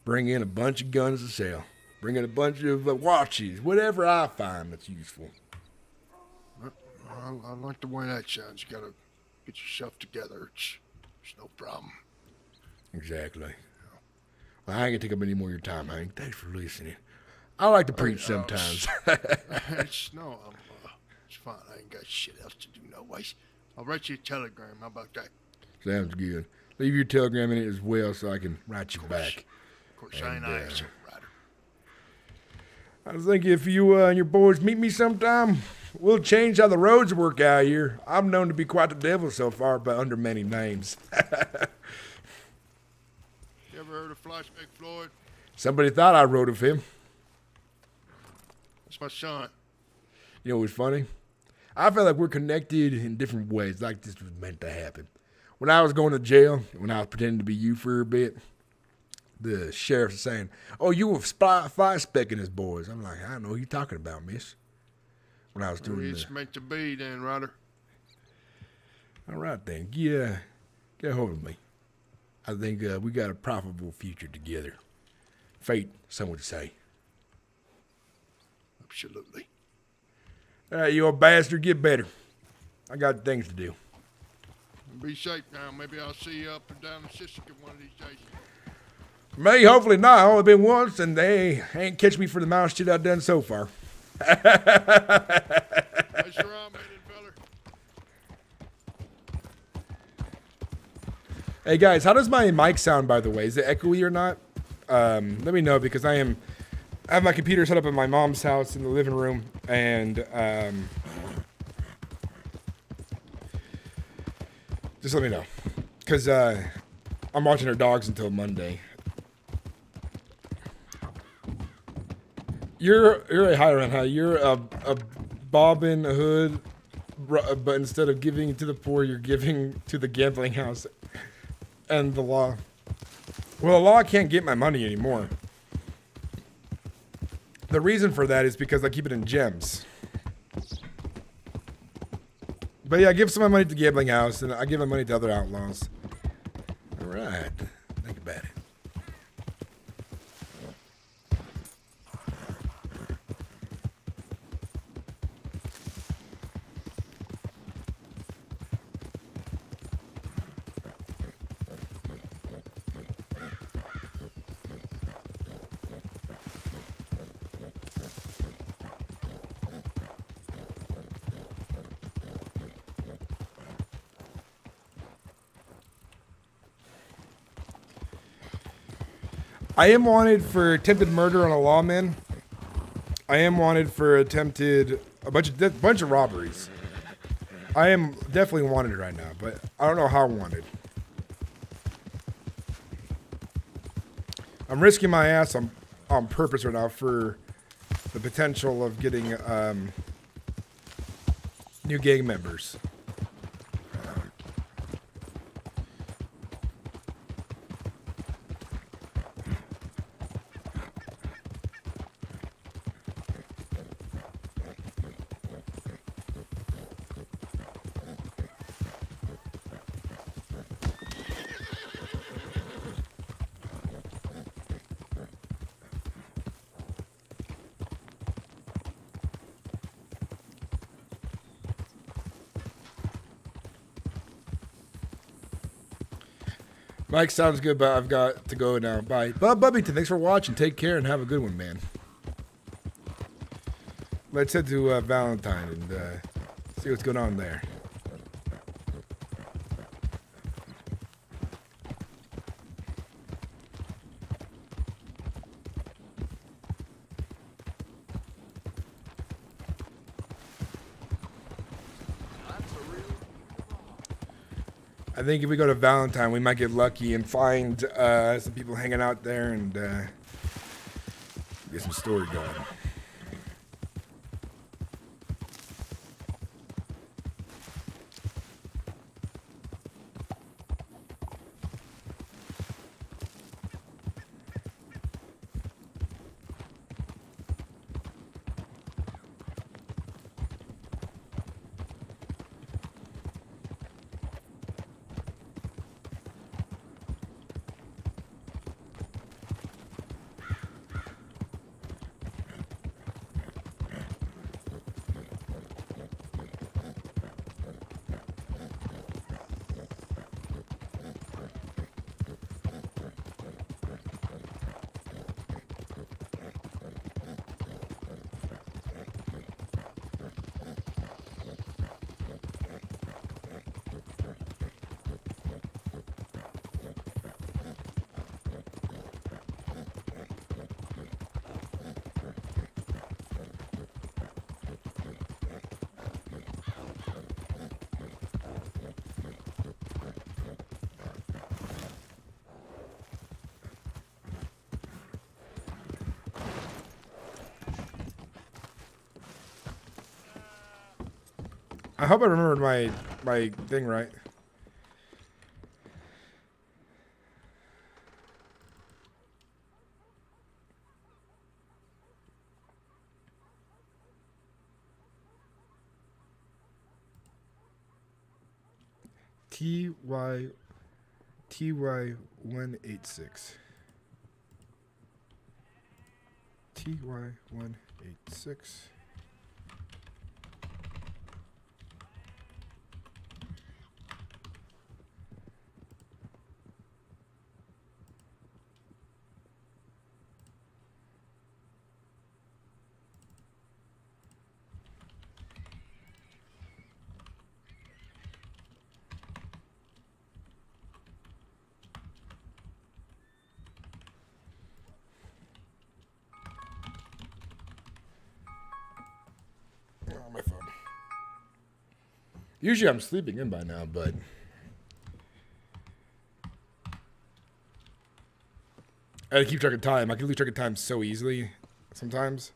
Bring in a bunch of guns to sell. Bring in a bunch of watches, whatever I find that's useful. I like the way that sounds. You gotta get yourself together. It's no problem. Exactly. Well, I ain't gonna take up any more of your time, Hank. Thanks for listening. I like to preach sometimes. It's fine. I ain't got shit else to do no ways. I'll write you a telegram. How about that? Sounds good. Leave your telegram in it as well so I can write you back. Of course, I ain't Ryder. I was thinking if you and your boys meet me sometime, we'll change how the roads work out here. I'm known to be quite the devil so far, but under many names. ever heard of Flashback Floyd? Somebody thought I wrote of him. That's my son. You know what's funny? I feel like we're connected in different ways, like this was meant to happen. When I was going to jail, when I was pretending to be you for a bit, the sheriff was saying, "Oh, you were fly-specking his boys." I'm like, "I don't know who you talking about, miss." When I was doing It's meant to be, then, Ryder. All right, then. Yeah, get a hold of me. I think we got a profitable future together. Fate, some would say. Absolutely. You old bastard, get better. I got things to do. Be safe now. Maybe I'll see you up and down the Sinnix one of these days. Me, hopefully not. I've only been once, and they ain't catch me for the amount of shit I've done so far. Nice around, man, feller. Hey, guys, how does my mic sound, by the way? Is it echoey or not? Let me know, because I have my computer set up in my mom's house in the living room, and just let me know, because I'm watching her dogs until Monday. You're a higher huh? You're a Robin Hood, but instead of giving to the poor, you're giving to the gambling house and the law. Well, the law can't get my money anymore. The reason for that is because I keep it in gems. But yeah, I give some of my money to the gambling house, and I give my money to other outlaws. All right. Think about it. I am wanted for attempted murder on a lawman. I am wanted for attempted a bunch of robberies. I am definitely wanted right now, but I don't know how wanted. I'm risking my ass on purpose right now for the potential of getting new gang members. Mike, sounds good, but I've got to go now. Bye. Bob Bubbington, thanks for watching. Take care and have a good one, man. Let's head to Valentine and see what's going on there. I think if we go to Valentine, we might get lucky and find some people hanging out there and get some story going. I hope I remembered my thing right. TY186. TY186. Oh, my phone. Usually I'm sleeping in by now, but I gotta keep track of time. I can lose track of time so easily sometimes.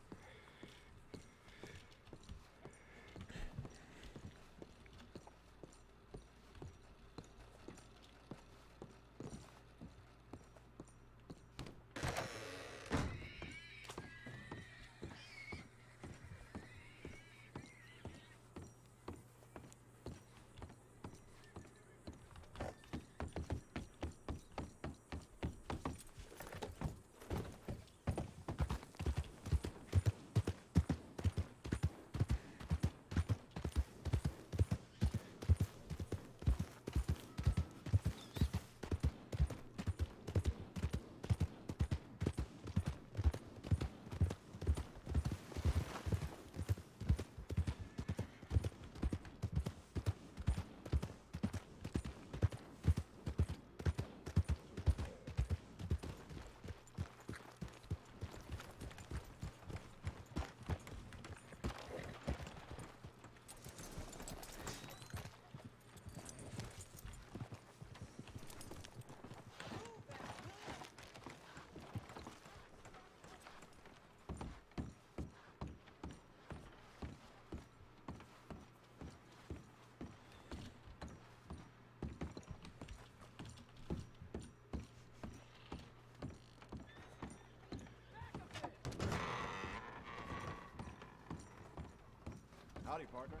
Howdy, partner.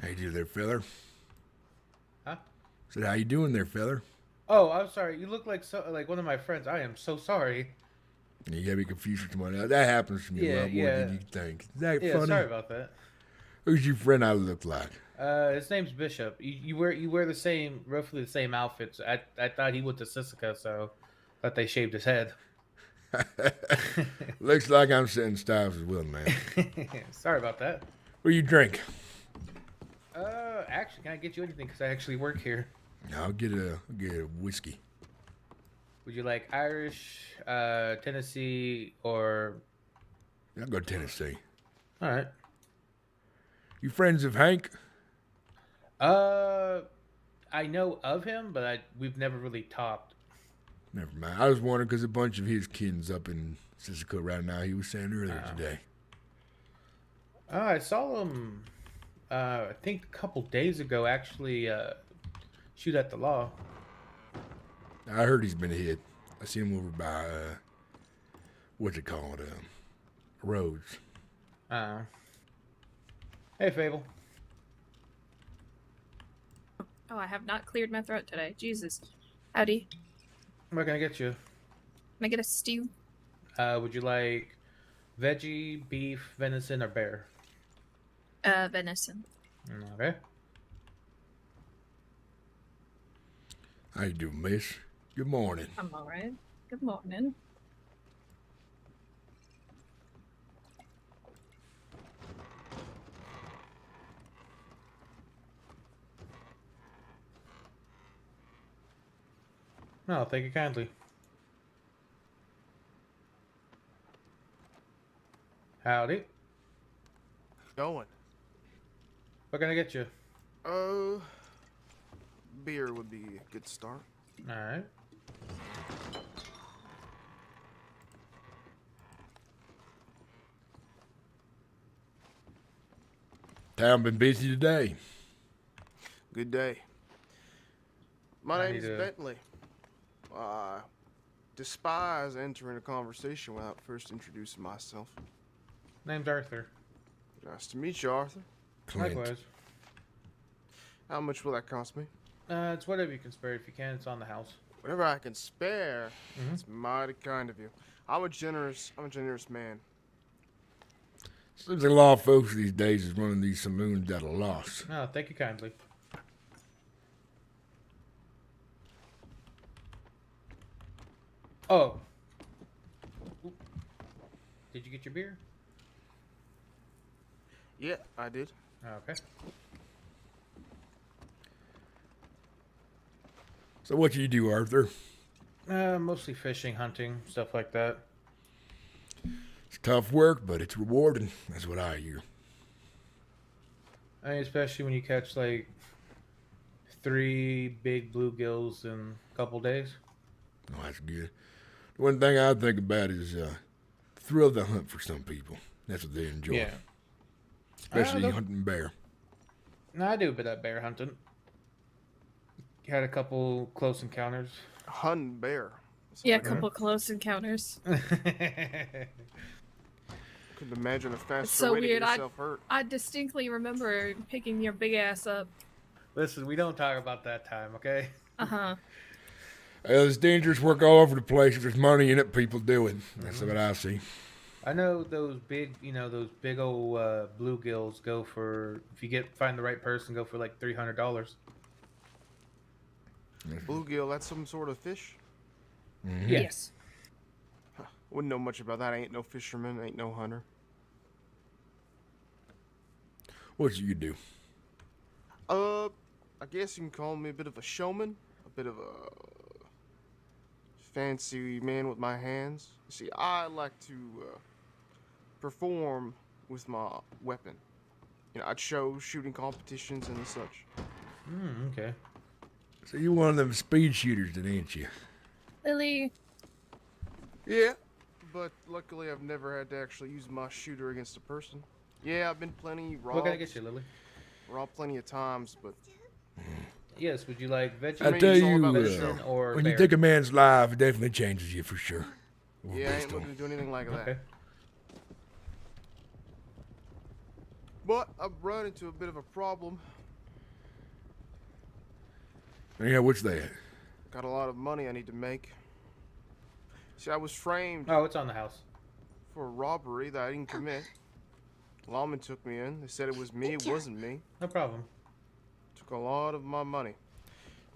How you doing there, feller? Huh? Said, how you doing there, feller? Oh, I'm sorry. You look like one of my friends. I am so sorry. You gotta be confused with someone else. That happens to me a lot more than you think. Is that Yeah, funny? sorry about that. Who's your friend I look like? His name's Bishop. You wear roughly the same outfits. I thought he went to Sissica, so thought they shaved his head. Looks like I'm setting styles as well, man. Sorry about that. What do you drink? Actually, can I get you anything? Because I actually work here. I'll get a whiskey. Would you like Irish, Tennessee, or? I'll go Tennessee. All right. You friends of Hank? I know of him, but we've never really talked. Never mind. I was wondering because a bunch of his kids up in Sissica right now. He was saying earlier today. I saw him. I think a couple days ago, actually, shoot at the law. I heard he's been hit. I see him over by what's it called? Roads. Hey, Fable. Oh, I have not cleared my throat today. Jesus. Howdy. What can I get you? Can I get a stew? Would you like veggie, beef, venison, or bear? Venison. Okay. How you doing, miss? Good morning. I'm alright. Good morning. No, thank you kindly. Howdy. Going. What can I get you? Beer would be a good start. All right. Town been busy today. Good day. My I name need is to- Bentley. I despise entering a conversation without first introducing myself. Name's Arthur. Nice to meet you, Arthur. Clint. Likewise. How much will that cost me? It's whatever you can spare. If you can, it's on the house. Whatever I can spare. Mhm. It's mighty kind of you. I'm a generous man. Seems like a lot of folks these days is running these saloons at a loss. Oh, thank you kindly. Oh. Oop. Did you get your beer? Yeah, I did. Okay. So what you do, Arthur? Mostly fishing, hunting, stuff like that. It's tough work, but it's rewarding. That's what I hear. I mean, especially when you catch like 3 big bluegills in a couple days. Oh, that's good. The one thing I think about is thrill of the hunt for some people. That's what they enjoy. Yeah. Especially don't- hunting bear. No, I do a bit of bear hunting. Had a couple close encounters. Hunting bear. Yeah, a couple close encounters. Couldn't imagine a faster so way to weird, get yourself hurt. I distinctly remember picking your big ass up. Listen, we don't talk about that time, okay? Uh-huh. There's dangerous work all over the place. If there's money in it, people do it. That's what I see. I know those big, those big old bluegills go for, if you find the right person, go for like $300. Bluegill, that's some sort of fish? Mhm. Yeah. Yes. Wouldn't know much about that. I ain't no fisherman, ain't no hunter. What you do? I guess you can call me a bit of a showman, a bit of a fancy man with my hands. You see, I like to perform with my weapon. I'd show shooting competitions and such. Okay. So you're one of them speed shooters, then, ain't you? Lily, Yeah, but luckily I've never had to actually use my shooter against a person. Yeah, I've been plenty What can I robbed, get you, Lily? robbed plenty of times, but Yes, would you like I vegetarian, tell it's all you, about the venison, show. or when bear? you take a man's life, it definitely changes you for sure. Well, yeah, I based ain't on- looking to do anything like that. Okay. But I've run into a bit of a problem. Yeah, what's that? Got a lot of money I need to make. See, I was framed Oh, it's on the house. for a robbery that I didn't commit. Lawmen took me in. They said it was me. It wasn't me. No problem. Took a lot of my money.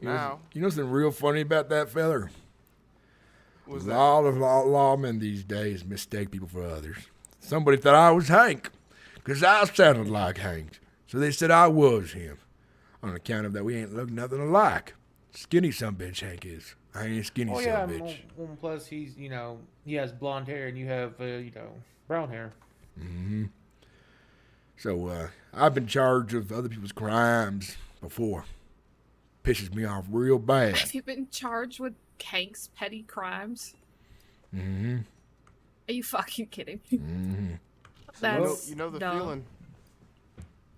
You Now, know, you know something real funny about that feller? was A that lot of lawmen these days mistake people for others. Somebody thought I was Hank, because I sounded like Hank. So they said I was him. On account of that, we ain't look nothing alike. Skinny bitch Hank is. I ain't skinny Oh yeah, bitch. well, plus he's, he has blonde hair and you have, brown hair. Mm-hmm. So, I've been charged with other people's crimes before. Pisses me off real bad. have you been charged with Hank's petty crimes? Mm-hmm. Are you fucking kidding me? Mm-hmm. That's you know the dumb. feeling.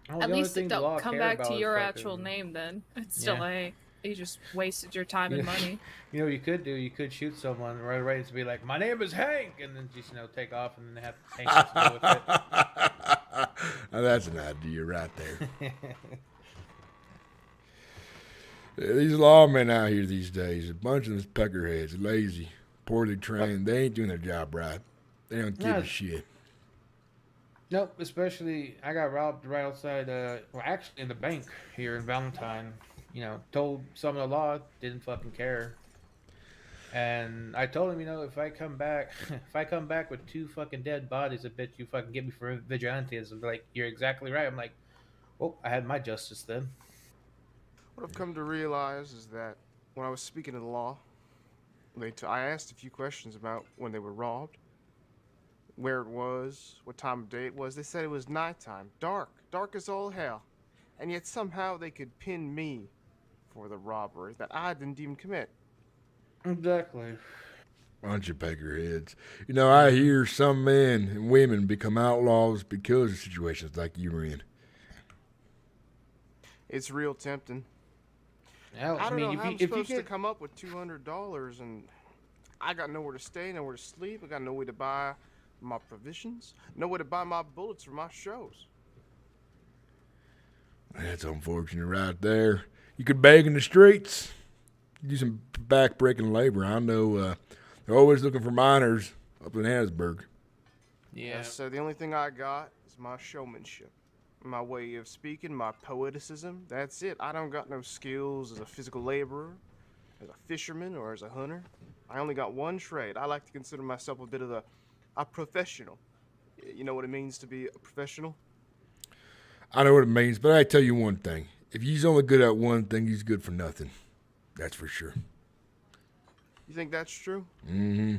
Oh, the At only least thing it the law don't come care back about to is your fucking- actual name then. It's still Yeah. A. You just wasted your time and Yeah. money. You know what you could do? You could shoot someone right away to be like, my name is Hank, and then just, take off, and then they have Hank has to go with it. Now, that's an idea right there. Yeah, these lawmen out here these days, a bunch of them peckerheads, lazy, poorly trained. They ain't doing their job right. They don't give No. a shit. Nope, especially I got robbed right outside, actually in the bank here in Valentine. Told some of the law, didn't fucking care. And I told him, if I come back, with 2 fucking dead bodies, I bet you fucking get me for vigilantes. I'm like, you're exactly right. I'm like, well, I had my justice then. What I've come to realize is that when I was speaking to the law, I asked a few questions about when they were robbed, where it was, what time of day it was. They said it was nighttime, dark as all hell. And yet somehow they could pin me for the robbery that I didn't even commit. Exactly. Bunch of peckerheads. I hear some men and women become outlaws because of situations like you were in. It's real tempting. Hell, I don't know how I'm if you supposed to get come up with $200 and I got nowhere to stay, nowhere to sleep. I got no way to buy my provisions, no way to buy my bullets for my shows. That's unfortunate right there. You could beg in the streets. Do some back-breaking labor. I know they're always looking for miners up in Harrisburg. yeah, So the only thing I got is my showmanship, my way of speaking, my poeticism. That's it. I don't got no skills as a physical laborer, as a fisherman, or as a hunter. I only got one trade. I like to consider myself a bit of a professional. You know what it means to be a professional? I know what it means, but I tell you one thing. If he's only good at one thing, he's good for nothing. That's for sure. You think that's true? Mm-hmm.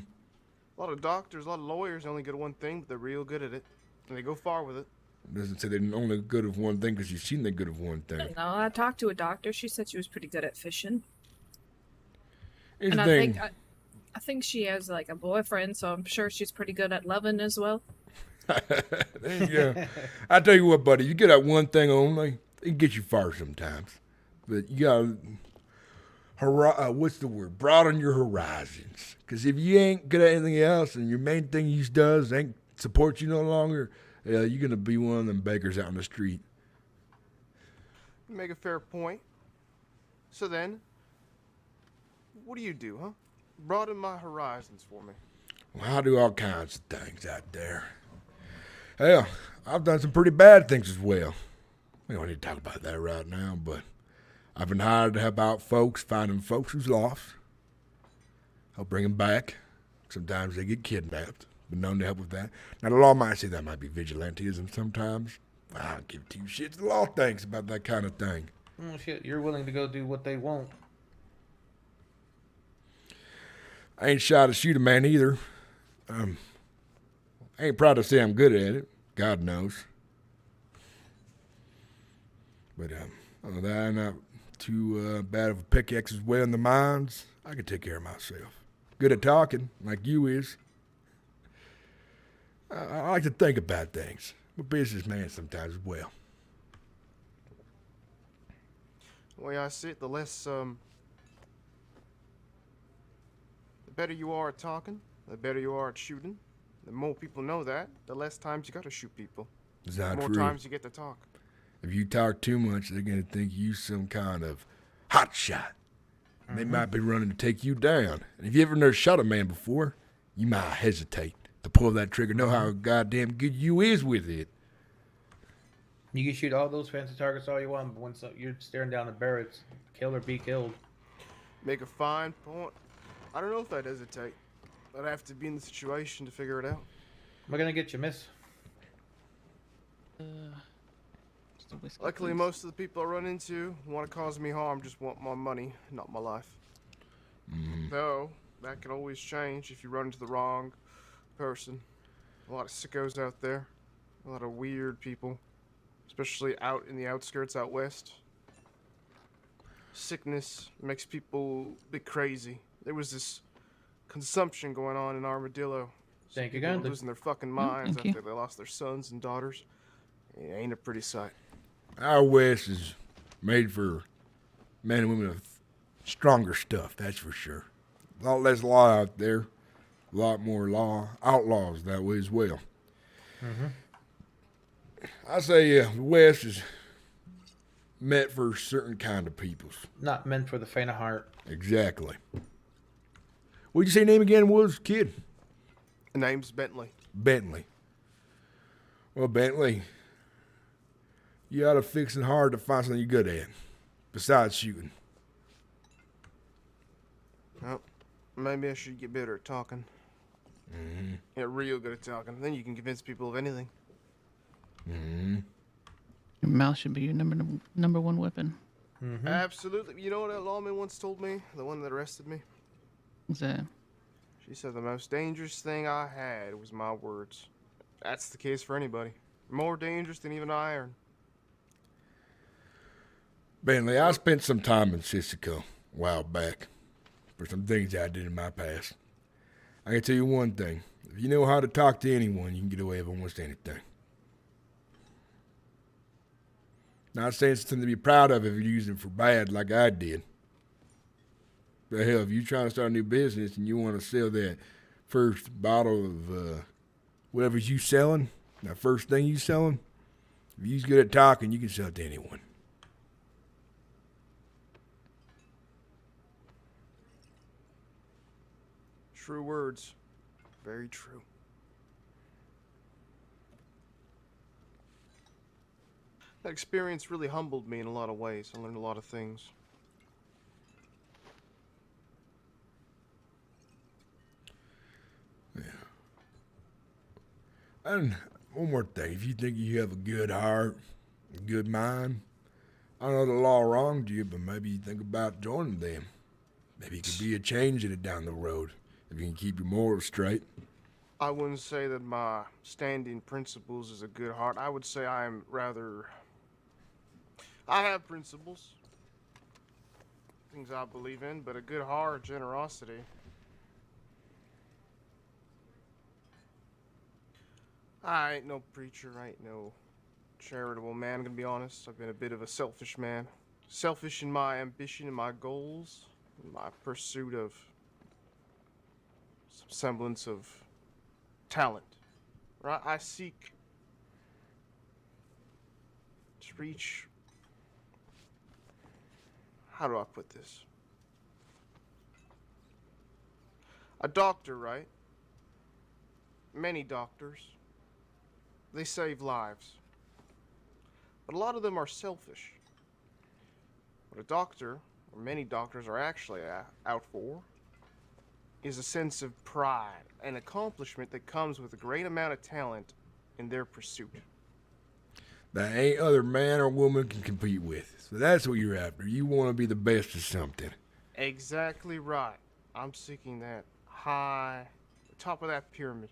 A lot of doctors, a lot of lawyers only good at one thing, but they're real good at it. And they go far with it. It doesn't say they're only good at one thing because you've seen they're good at one thing. No, I talked to a doctor. She said she was pretty good at fishing. Here's And the I thing. think I think she has like a boyfriend, so I'm sure she's pretty good at loving as well. There you go. I tell you what, buddy, you get at one thing only, it can get you far sometimes. But you gotta, what's the word? Broaden your horizons. Because if you ain't good at anything else, and your main thing you does ain't support you no longer, you're gonna be one of them beggars out on the street. You make a fair point. So then, what do you do, huh? Broaden my horizons for me. Well, I do all kinds of things out there. Hell, I've done some pretty bad things as well. We don't need to talk about that right now, but I've been hired to help out folks, finding folks who's lost. I'll bring them back. Sometimes they get kidnapped. Been known to help with that. Now, the law might say that might be vigilantism sometimes. I don't give two shits. The law thinks about that kind of thing. oh shit, you're willing to go do what they want. I ain't shy to shoot a man either. I ain't proud to say I'm good at it. God knows. But other than that, I'm not too bad of a pickaxe as well in the mines. I can take care of myself. Good at talking, like you is. I like to think about things. I'm a businessman sometimes as well. The way I see it, the less, the better you are at talking, the better you are at shooting. The more people know that, the less times you gotta shoot people. Is The that more true? times you get to talk. If you talk too much, they're going to think you some kind of hot shot. And they might be running to take you down. And if you ever never shot a man before, you might hesitate to pull that trigger. Know how goddamn good you is with it. You can shoot all those fancy targets all you want, but once you're staring down the barrel, it's kill or be killed. Make a fine point. I don't know if I'd hesitate. I'd have to be in the situation to figure it out. We're gonna get you, miss. Just a whiskey, Luckily, please. most of the people I run into who want to cause me harm just want my money, not my life. Though, that can always change if you run into the wrong person. A lot of sickos out there. A lot of weird people. Especially out in the outskirts out west. Sickness makes people a bit crazy. There was this consumption going on in Armadillo. Some Thank you, people were kindly. losing their fucking minds thank you. after they lost their sons and daughters. It ain't a pretty sight. Our West is made for men and women with stronger stuff, that's for sure. A lot less law out there. A lot more law. Outlaws that way as well. I say the West is meant for certain kind of peoples. Not meant for the faint of heart. Exactly. What'd you say name again was, kid? The name's Bentley. Bentley. Well, Bentley, you ought to fixing hard to find something you're good at, besides shooting. Well, maybe I should get better at talking. Get real good at talking. Then you can convince people of anything. Your mouth should be your number one weapon. Absolutely. You know what a lawman once told me? The one that arrested me? What's that? She said the most dangerous thing I had was my words. That's the case for anybody. More dangerous than even iron. Bentley, I spent some time in Sissico a while back for some things I did in my past. I can tell you one thing. If you know how to talk to anyone, you can get away with almost anything. Not saying it's something to be proud of if you're using it for bad like I did. But hell, if you're trying to start a new business and you want to sell that first bottle of whatever you selling, that first thing you selling, if you're good at talking, you can sell it to anyone. True words. Very true. That experience really humbled me in a lot of ways. I learned a lot of things. And one more thing, if you think you have a good heart, a good mind, I know the law wronged you, but maybe you think about joining them. Maybe it could be a change in it down the road if you can keep your morals straight. I wouldn't say that my standing principles is a good heart. I would say I'm rather... I have principles. Things I believe in, but a good heart, generosity. I ain't no preacher, I ain't no charitable man, I'm gonna be honest. I've been a bit of a selfish man. Selfish in my ambition and my goals, in my pursuit of some semblance of talent. Right? I seek to reach... How do I put this? A doctor, right? Many doctors. They save lives. But a lot of them are selfish. What a doctor, or many doctors are actually out for, is a sense of pride and accomplishment that comes with a great amount of talent in their pursuit. That ain't other man or woman can compete with. So that's what you're after. You want to be the best at something. Exactly right. I'm seeking that high, the top of that pyramid.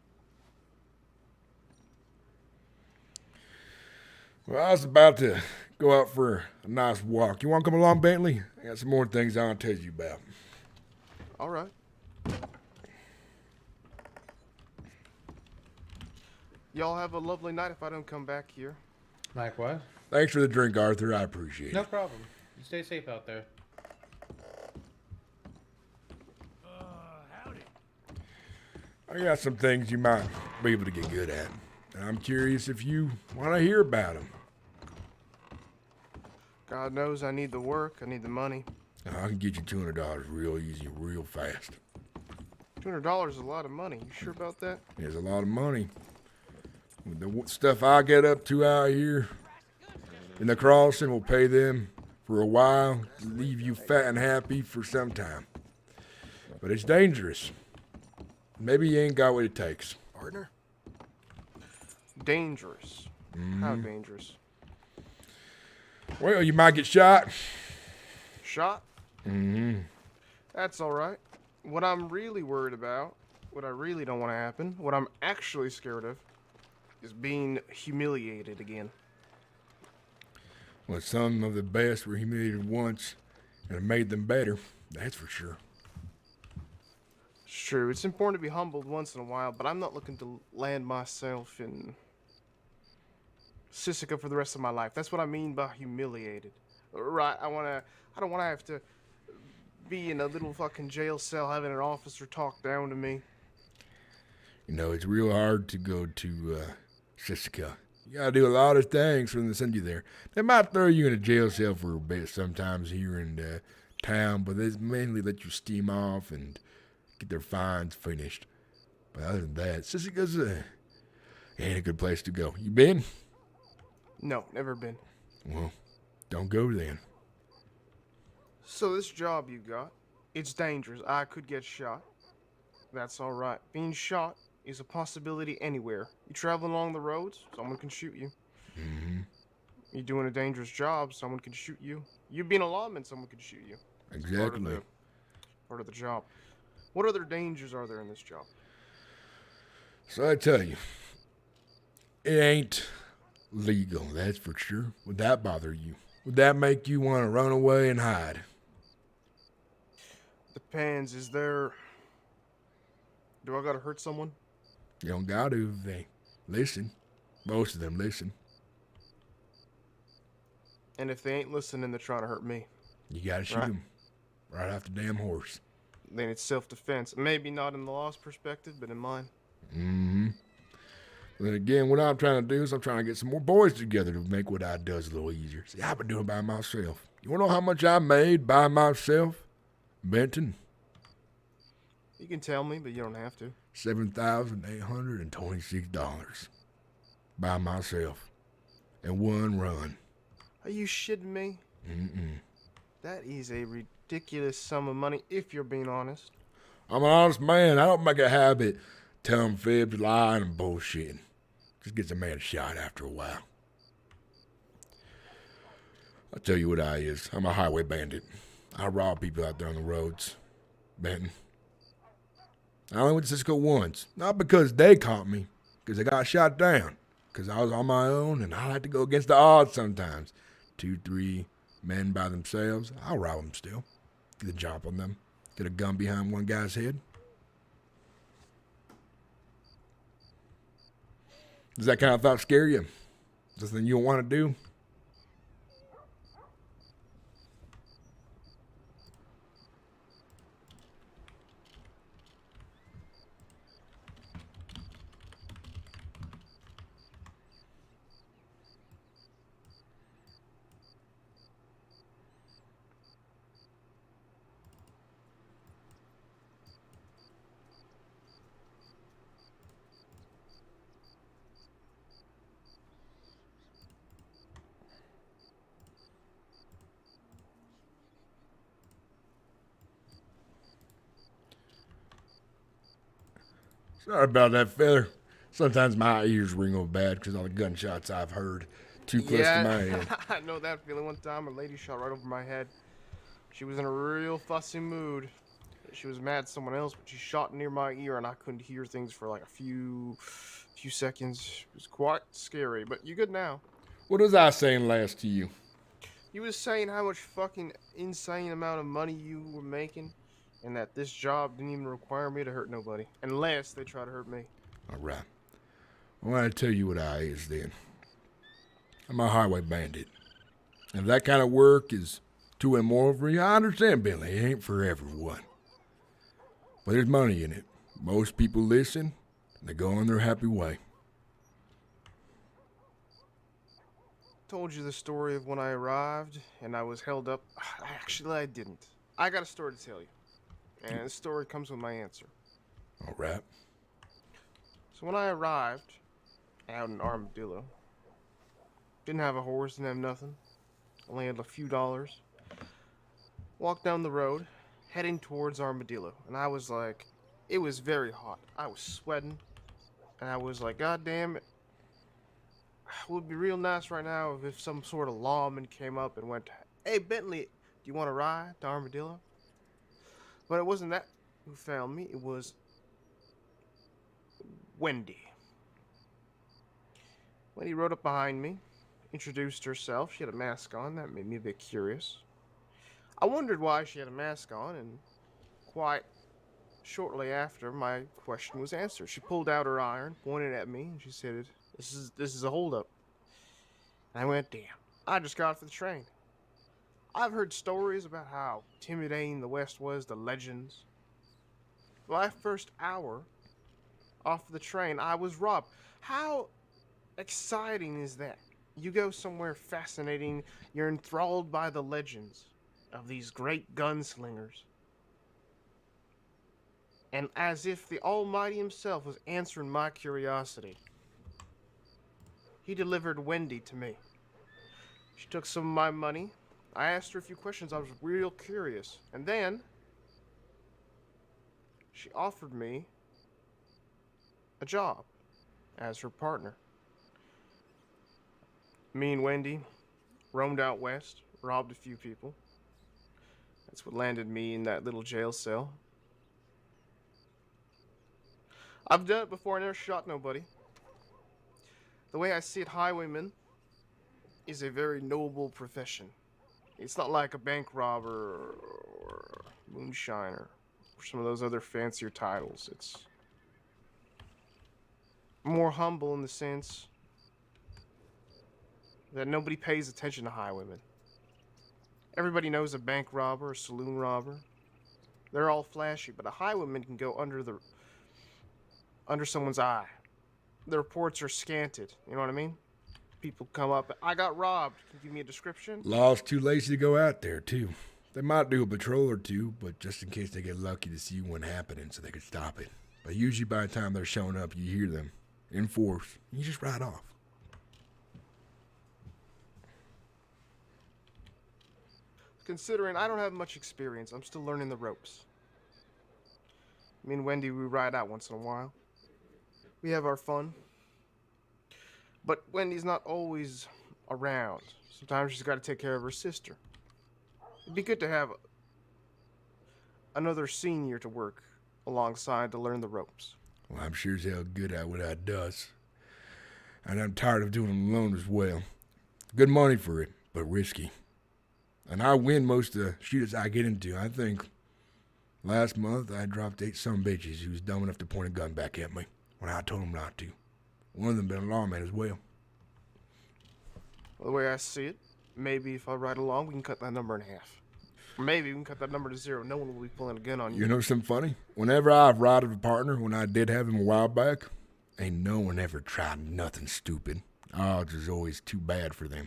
Well, I was about to go out for a nice walk. You want to come along, Bentley? I got some more things I want to tell you about. All right. Y'all have a lovely night if I don't come back here. Likewise. Thanks for the drink, Arthur. I appreciate No it. problem. You stay safe out there. I got some things you might be able to get good at. And I'm curious if you want to hear about them. God knows I need the work, I need the money. I can get you $200 real easy, real fast. $200 is a lot of money. You sure about that? There's a lot of money. With the stuff I get up to out here in the crossing will pay them for a while, leave you fat and happy for some time. But it's dangerous. Maybe you ain't got what it takes. Partner? Dangerous. How dangerous? Well, you might get shot. Shot? Mm-hmm. That's all right. What I'm really worried about, what I really don't want to happen, what I'm actually scared of, is being humiliated again. Well, some of the best were humiliated once, and it made them better. That's for sure. It's true. It's important to be humbled once in a while, but I'm not looking to land myself in Sissica for the rest of my life. That's what I mean by humiliated. Right? I don't want to have to be in a little fucking jail cell having an officer talk down to me. You know, it's real hard to go to Sissica. You gotta do a lot of things for them to send you there. They might throw you in a jail cell for a bit sometimes here in town, but they mainly let you steam off and get their fines finished. But other than that, Sissica's ain't a good place to go. You been? No, never been. Well, don't go then. So this job you got, it's dangerous. I could get shot. That's all right. Being shot is a possibility anywhere. You traveling along the roads, someone can shoot you. Mm-hmm. You're doing a dangerous job, someone can shoot you. You being a lawman, someone can shoot you. Exactly. Part of the job. What other dangers are there in this job? So I tell you, it ain't legal, that's for sure. Would that bother you? Would that make you want to run away and hide? Depends. Is there... Do I gotta hurt someone? You don't got to if they listen. Most of them listen. And if they ain't listening, they're trying to hurt me. You gotta shoot Right. him right off the damn horse. Then it's self-defense. Maybe not in the law's perspective, but in mine. Mm-hmm. Then again, what I'm trying to do is I'm trying to get some more boys together to make what I does a little easier. See, I've been doing it by myself. You wanna know how much I made by myself, Benton? You can tell me, but you don't have to. $7,826 by myself in one run. Are you shitting me? Mm-mm. That is a ridiculous sum of money, if you're being honest. I'm an honest man. I don't make a habit telling fibs, lying, and bullshitting. Just gets a man shot after a while. I'll tell you what I is. I'm a highway bandit. I rob people out there on the roads. Benton. I only went to Cisco once. Not because they caught me, because I got shot down. Because I was on my own, and I like to go against the odds sometimes. 2, 3 men by themselves. I'll rob them still. Get a jump on them. Get a gun behind one guy's head. Does that kind of thought scare you? Is that something you don't want to do? Sorry about that, feather. Sometimes my ears ring real bad because all the gunshots I've heard too close to my head. I know that feeling. One time, a lady shot right over my head. She was in a real fussy mood. She was mad at someone else, but she shot near my ear, and I couldn't hear things for like a few seconds. It was quite scary, but you good now. What was I saying last to you? You was saying how much fucking insane amount of money you were making, and that this job didn't even require me to hurt nobody, unless they try to hurt me. All right. I want to tell you what I is then. I'm a highway bandit. If that kind of work is too immoral for you, I understand, Billy. It ain't for everyone. But there's money in it. Most people listen, and they go on their happy way. Told you the story of when I arrived and I was held up. Actually, I didn't. I got a story to tell you, and the story comes with my answer. All right. So when I arrived out in Armadillo, didn't have a horse, didn't have nothing, only had a few dollars. Walked down the road, heading towards Armadillo, and I was like, it was very hot. I was sweating, and I was like, God damn it. It would be real nice right now if some sort of lawman came up and went, hey, Bentley, do you want to ride to Armadillo? But it wasn't that who found me. It was Wendy. Wendy rode up behind me, introduced herself. She had a mask on. That made me a bit curious. I wondered why she had a mask on, and quite shortly after, my question was answered. She pulled out her iron, pointed at me, and she said, This is a holdup. And I went, damn, I just got off the train. I've heard stories about how intimidating the West was, the legends. My first hour off the train, I was robbed. How exciting is that? You go somewhere fascinating, you're enthralled by the legends of these great gunslingers. And as if the Almighty himself was answering my curiosity, he delivered Wendy to me. She took some of my money. I asked her a few questions. I was real curious. And then she offered me a job as her partner. Me and Wendy roamed out west, robbed a few people. That's what landed me in that little jail cell. I've done it before. I never shot nobody. The way I see it, highwayman is a very noble profession. It's not like a bank robber or moonshiner or some of those other fancier titles. It's more humble in the sense that nobody pays attention to highwaymen. Everybody knows a bank robber, a saloon robber. They're all flashy, but a highwayman can go under someone's eye. The reports are scanted. You know what I mean? People come up. I got robbed. Can you give me a description? Law's too lazy to go out there, too. They might do a patrol or two, but just in case they get lucky to see one happening so they could stop it. But usually by the time they're showing up, you hear them in force. You just ride off. Considering I don't have much experience, I'm still learning the ropes. Me and Wendy, we ride out once in a while. We have our fun. But Wendy's not always around. Sometimes she's got to take care of her sister. It'd be good to have another senior to work alongside to learn the ropes. Well, I'm sure as hell good at what I does. And I'm tired of doing them alone as well. Good money for it, but risky. And I win most of the shooters I get into. I think last month I dropped 8 bitches who was dumb enough to point a gun back at me when I told them not to. One of them been a lawman as well. Well, the way I see it, maybe if I ride along, we can cut that number in half. Or maybe we can cut that number to 0. No one will be pulling a gun on you. You know something funny? Whenever I've ridden a partner, when I did have him a while back, ain't no one ever tried nothing stupid. Odds is always too bad for them.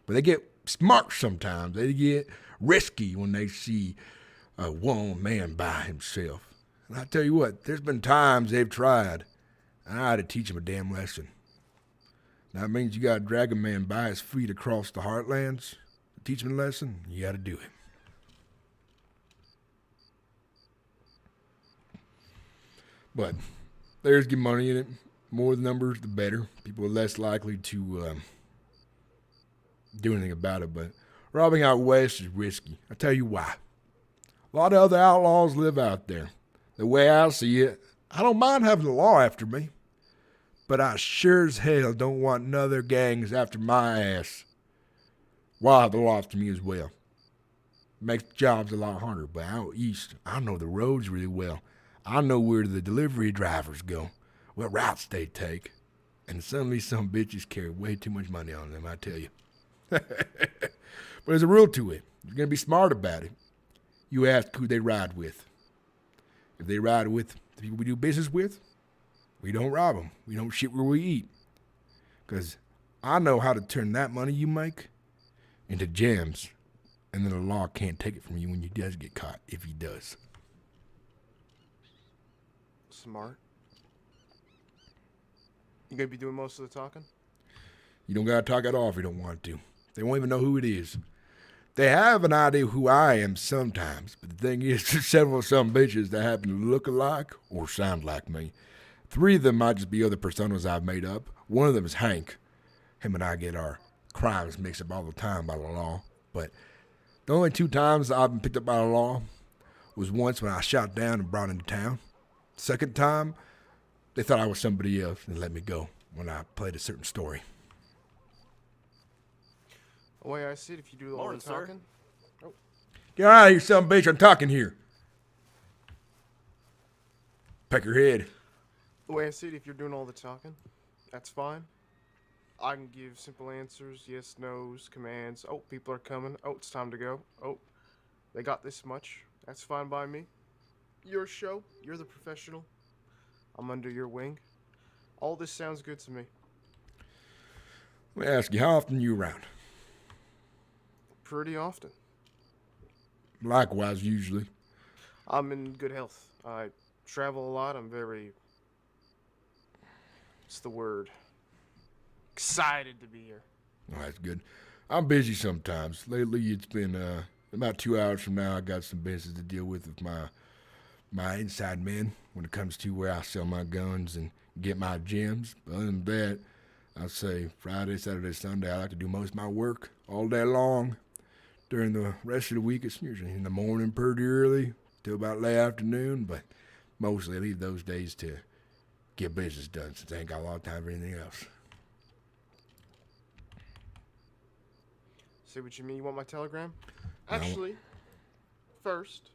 But they get smart sometimes. They get risky when they see a one man by himself. And I tell you what, there's been times they've tried, and I had to teach them a damn lesson. That means you gotta drag a man by his feet across the heartlands. To teach him a lesson, you gotta do it. But there's good money in it. More the numbers, the better. People are less likely to do anything about it. But robbing out west is risky. I'll tell you why. A lot of other outlaws live out there. The way I see it, I don't mind having the law after me. But I sure as hell don't want none other gangs after my ass. Why have the law after me as well? Makes jobs a lot harder. But out east, I know the roads really well. I know where the delivery drivers go, what routes they take. And suddenly some bitches carry way too much money on them, I tell you. But there's a rule to it. You're going to be smart about it. You ask who they ride with. If they ride with the people we do business with, we don't rob them. We don't shit where we eat. Because I know how to turn that money you make into gems. And then the law can't take it from you when you does get caught, if he does. Smart. You gonna be doing most of the talking? You don't gotta talk it off if you don't want to. They won't even know who it is. They have an idea who I am sometimes, but the thing is, there's several some bitches that happen to look alike or sound like me. 3 of them might just be other personas I've made up. One of them is Hank. Him and I get our crimes mixed up all the time by the law. But the only 2 times I've been picked up by the law was once when I shot down and brought into town. Second time, they thought I was somebody else and let me go when I played a certain story. The way I see it, if you do all the talking. Oh. Get out of here, son bitch. I'm talking here. Peck your head. The way I see it, if you're doing all the talking, that's fine. I can give simple answers, yes, no's, commands. Oh, people are coming. Oh, it's time to go. Oh, they got this much. That's fine by me. Your show, you're the professional. I'm under your wing. All this sounds good to me. Let me ask you, how often you around? Pretty often. Likewise, usually. I'm in good health. I travel a lot. I'm very... What's the word? Excited to be here. Oh, that's good. I'm busy sometimes. Lately, it's been about 2 hours from now, I got some business to deal with my inside men when it comes to where I sell my guns and get my gems. But other than that, I'd say Friday, Saturday, Sunday, I like to do most of my work all day long. During the rest of the week, it's usually in the morning pretty early till about late afternoon, but mostly I leave those days to get business done since I ain't got a lot of time for anything else. See what you mean? You want my telegram? No. Actually, first,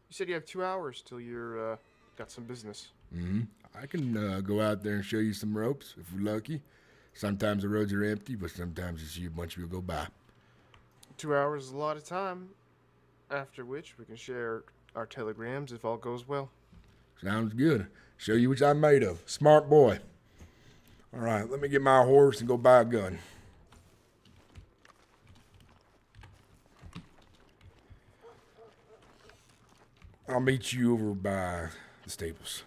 you said you have 2 hours till you're got some business. Mm-hmm. I can go out there and show you some ropes if we're lucky. Sometimes the roads are empty, but sometimes you see a bunch of people go by. 2 hours is a lot of time. After which we can share our telegrams if all goes well. Sounds good. Show you what I'm made of. Smart boy. All right, let me get my horse and go buy a gun. I'll meet you over by the stables.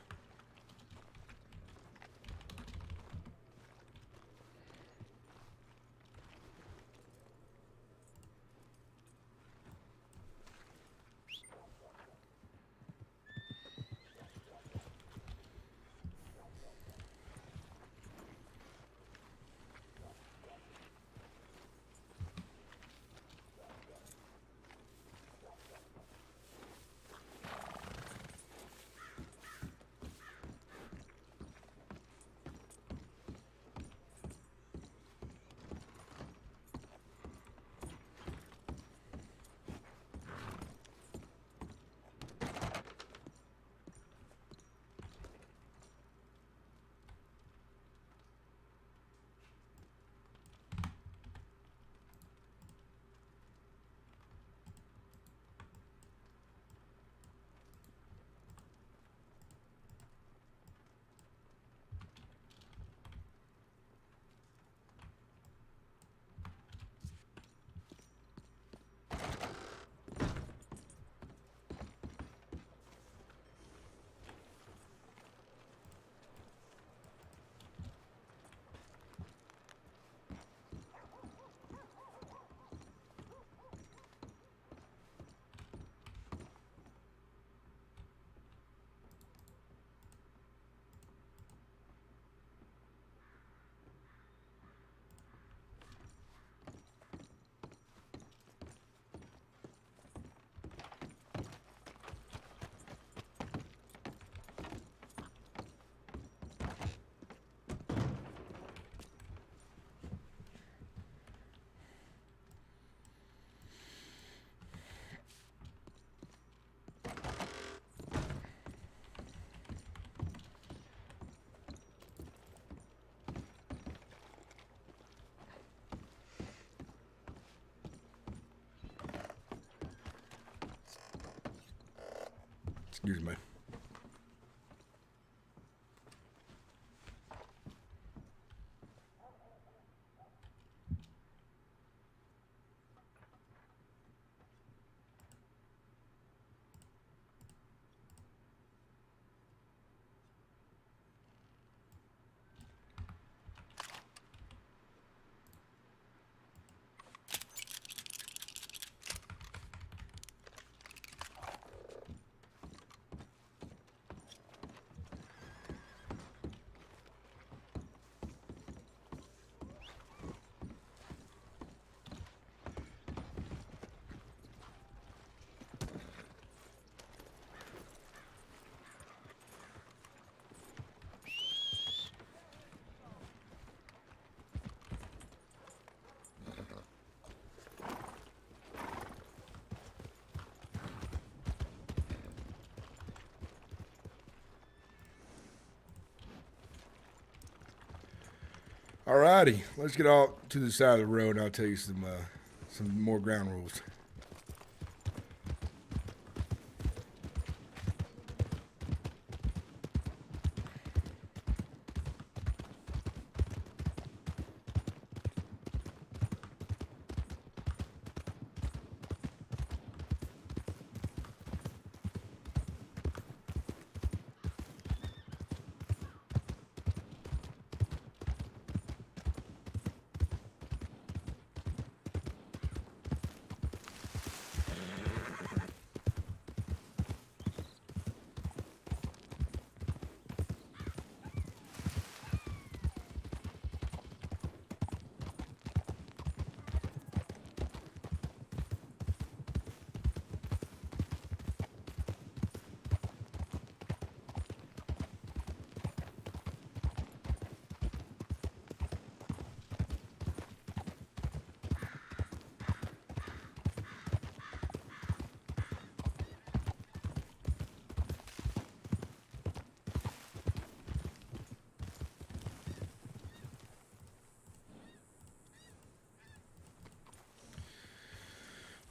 Excuse me. Alrighty, let's get out to the side of the road and I'll tell you some more ground rules.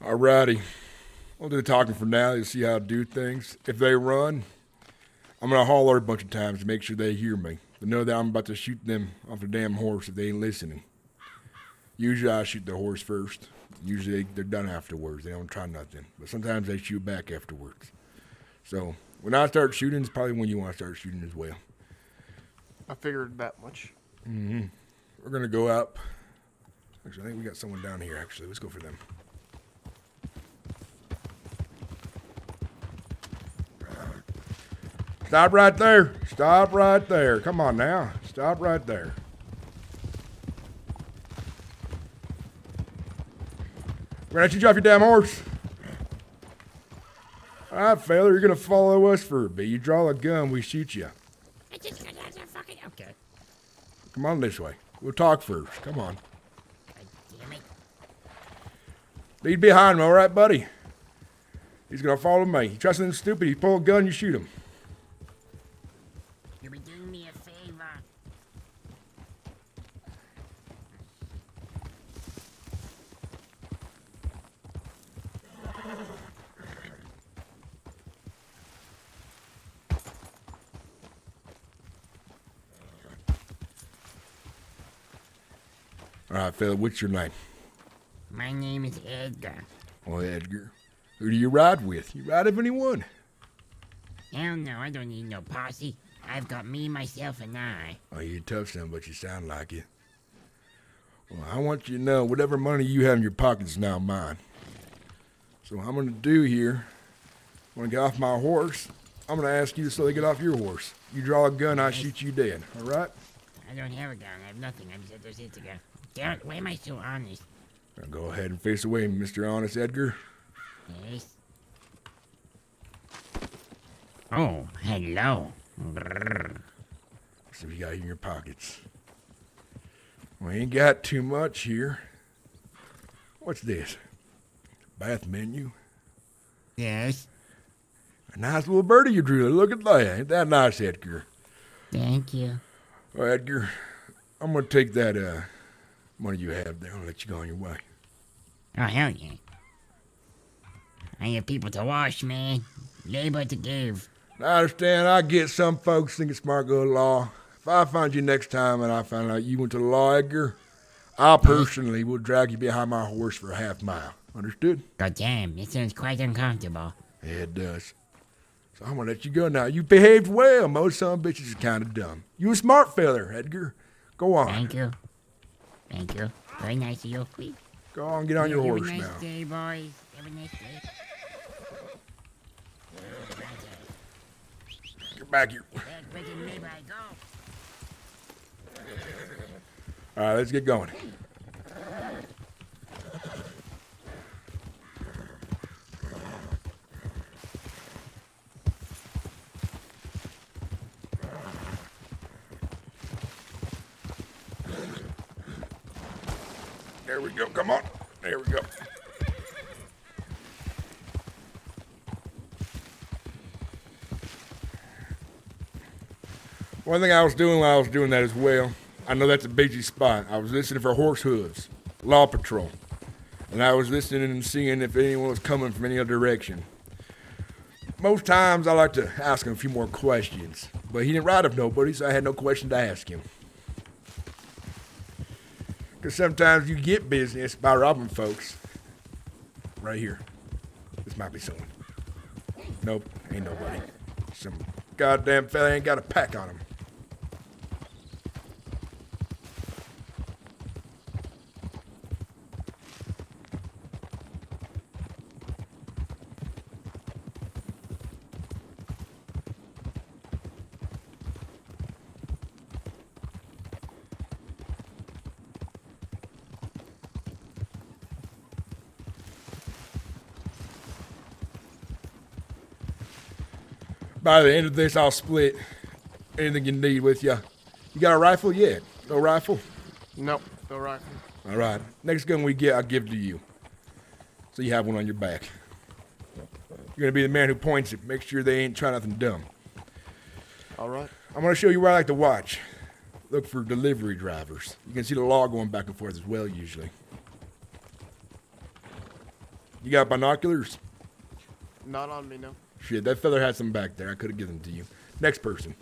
Alrighty. I'll do the talking for now. You'll see how I do things. If they run, I'm going to holler a bunch of times to make sure they hear me. They know that I'm about to shoot them off the damn horse if they ain't listening. Usually I shoot the horse first. Usually they're done afterwards. They don't try nothing. But sometimes they shoot back afterwards. So when I start shooting, it's probably when you want to start shooting as well. I figured that much. Mm-hmm. We're going to go up. Actually, I think we got someone down here, actually. Let's go for them. Stop right there. Stop right there. Come on now. Stop right there. We're gonna shoot you off your damn horse. All right, fella, you're gonna follow us for a bit. You draw a gun, we shoot you. Okay. Come on this way. We'll talk first. Come on. God damn it. Lead behind me, all right, buddy? He's gonna follow me. You try something stupid, you pull a gun, you shoot him. You'll be doing me a favor. All right, fella, what's your name? My name is Edgar. Oh, Edgar. Who do you ride with? You ride with anyone? Hell no, I don't need no posse. I've got me, myself, and I. Oh, you're a tough son, but you sound like it. Well, I want you to know whatever money you have in your pocket is now mine. So what I'm going to do here, I'm going to get off my horse. I'm going to ask you to slowly get off your horse. You draw a gun, I shoot you dead. All right? I don't have a gun. I have nothing. I'm just a gun. Damn it, why am I so honest? Now go ahead and face away, Mr. Honest Edgar. Yes. Oh, hello. Brrr. See what you got in your pockets. We ain't got too much here. What's this? Bath menu? Yes. A nice little birdie you drew. Look at that. Ain't that nice, Edgar? Thank you. Oh, Edgar, I'm gonna take that money you have there and let you go on your way. Oh, hell yeah. I have people to wash, man. Labor to give. I understand. I get some folks think it's smart go to law. If I find you next time and I find out you went to the law, Edgar, I personally will drag you behind my horse for a half mile. Understood? God damn, this sounds quite uncomfortable. Yeah, it does. So I'm gonna let you go now. You behaved well. Most some bitches are kind of dumb. You a smart feller, Edgar. Go on. Thank you. Thank you. Very nice of you. Go on, get on your Have horse a nice now. day, boys. Have a nice day. Get back here. Back with me, by go. All right, let's get going. There we go. Come on. There we go. One thing I was doing while I was doing that as well, I know that's a busy spot. I was listening for horse hooves, law patrol. And I was listening and seeing if anyone was coming from any other direction. Most times I like to ask him a few more questions, but he didn't ride up nobody, so I had no question to ask him. Because sometimes you get business by robbing folks. Right here. This might be someone. Nope, ain't nobody. Some goddamn fella ain't got a pack on him. By the end of this, I'll split anything you need with you. You got a rifle yet? No rifle? Nope, no rifle. All right. Next gun we get, I'll give to you. So you have one on your back. You're going to be the man who points it. Make sure they ain't trying nothing dumb. All right. I'm going to show you where I like to watch. Look for delivery drivers. You can see the law going back and forth as well, usually. You got binoculars? Not on me, no. Shit, that feather had some back there. I could have given them to you. Next person.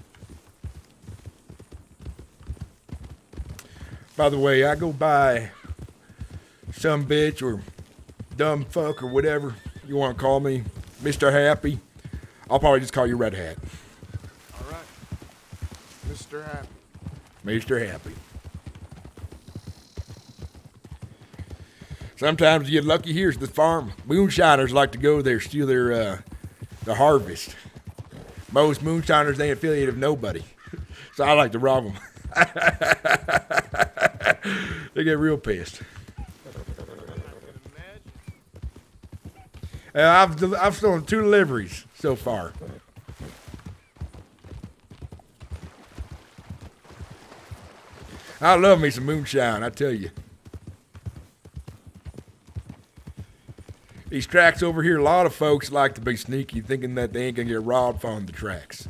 By the way, I go by some bitch or dumb fuck or whatever you want to call me, Mr. Happy. I'll probably just call you Red Hat. All right. Mr. Happy. Mr. Happy. Sometimes you get lucky. Here's the farm. Moonshiners like to go there, steal their harvest. Most moonshiners ain't affiliated with nobody. So I like to rob them. They get real pissed. I've stolen 2 deliveries so far. I love me some moonshine, I tell you. These tracks over here, a lot of folks like to be sneaky, thinking that they ain't gonna get robbed on the tracks.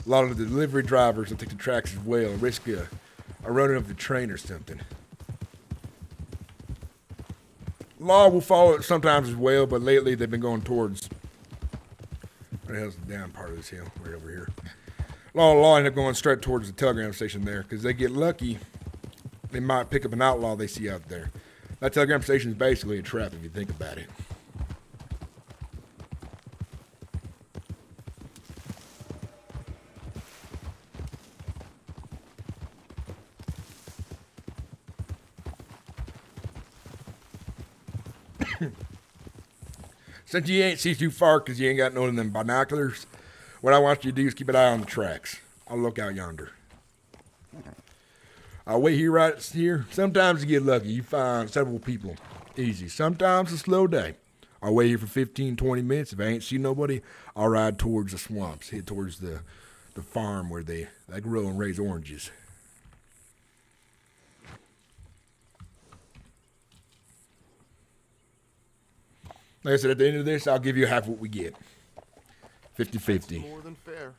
A lot of the delivery drivers will take the tracks as well and risk a running of the train or something. Law will follow it sometimes as well, but lately they've been going towards, what the hell's the down part of this hill? Right over here. Law end up going straight towards the telegram station there, because they get lucky, they might pick up an outlaw they see out there. That telegram station is basically a trap if you think about it. Since you ain't see too far because you ain't got none of them binoculars, what I want you to do is keep an eye on the tracks. I'll look out yonder. I'll wait here right here. Sometimes you get lucky. You find several people. Easy. Sometimes it's a slow day. I'll wait here for 15, 20 minutes. If I ain't see nobody, I'll ride towards the swamps. Head towards the farm where they grow and raise oranges. Like I said, at the end of this, I'll give you half what we get. 50-50. More than fair.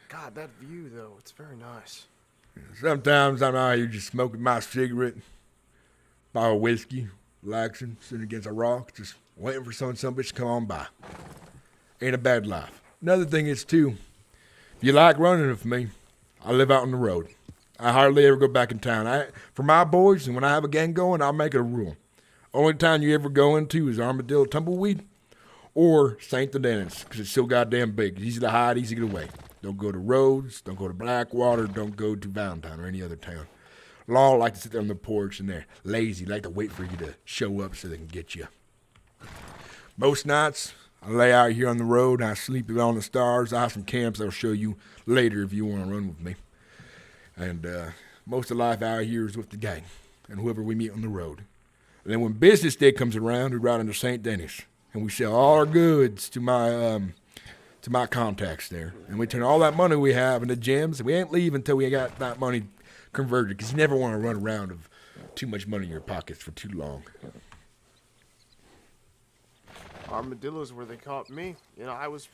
God, that view, though, it's very nice. Sometimes I'm out here just smoking my cigarette, bottle of whiskey, relaxing, sitting against a rock, just waiting for some bitch to come on by. Ain't a bad life. Another thing is, too, if you like running with me, I live out on the road. I hardly ever go back in town. For my boys, and when I have a gang going, I'll make it a rule. Only time you ever go into is Armadillo Tumbleweed or St. Denis, because it's so goddamn big. It's easy to hide, easy to get away. Don't go to Rhodes, don't go to Blackwater, don't go to Valentine or any other town. Law like to sit there on the porch and they're lazy, like to wait for you to show up so they can get you. Most nights, I lay out here on the road, I sleep on the stars. I have some camps I'll show you later if you want to run with me. And most of life out here is with the gang and whoever we meet on the road. And then when business day comes around, we ride into St. Denis, and we sell all our goods to my contacts there. And we turn all that money we have into gems, and we ain't leave until we got that money converted, because you never want to run around with too much money in your pockets for too long. Armadillo's where they caught me. You know, I was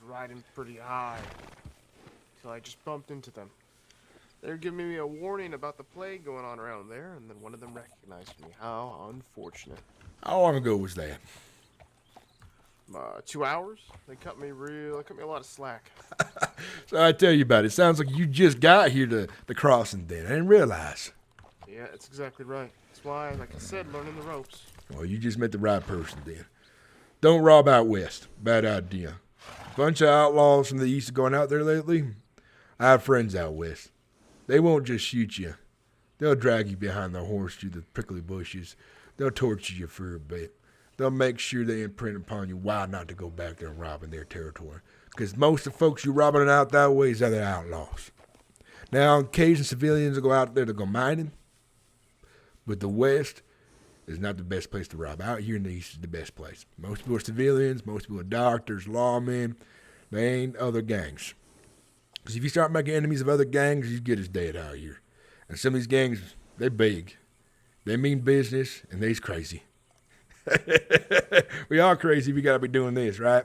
riding pretty high till I just bumped into them. They were giving me a warning about the plague going on around there, and then one of them recognized me. How unfortunate. How long ago was that? 2 hours. They cut me a lot of slack. So I tell you about it. It sounds like you just got here to the crossing then. I didn't realize. Yeah, that's exactly right. That's why, like I said, learning the ropes. Well, you just met the right person then. Don't rob out west. Bad idea. Bunch of outlaws from the east going out there lately. I have friends out west. They won't just shoot you. They'll drag you behind the horse through the prickly bushes. They'll torture you for a bit. They'll make sure they imprint upon you why not to go back there and rob in their territory. Because most of the folks you're robbing out that way is other outlaws. Now, on occasion, civilians will go out there to go mining. But the west is not the best place to rob. Out here in the east is the best place. Most people are civilians. Most people are doctors, lawmen. They ain't other gangs. Because if you start making enemies of other gangs, you get as dead out here. And some of these gangs, they're big. They mean business, and they's crazy. We all crazy if we got to be doing this, right?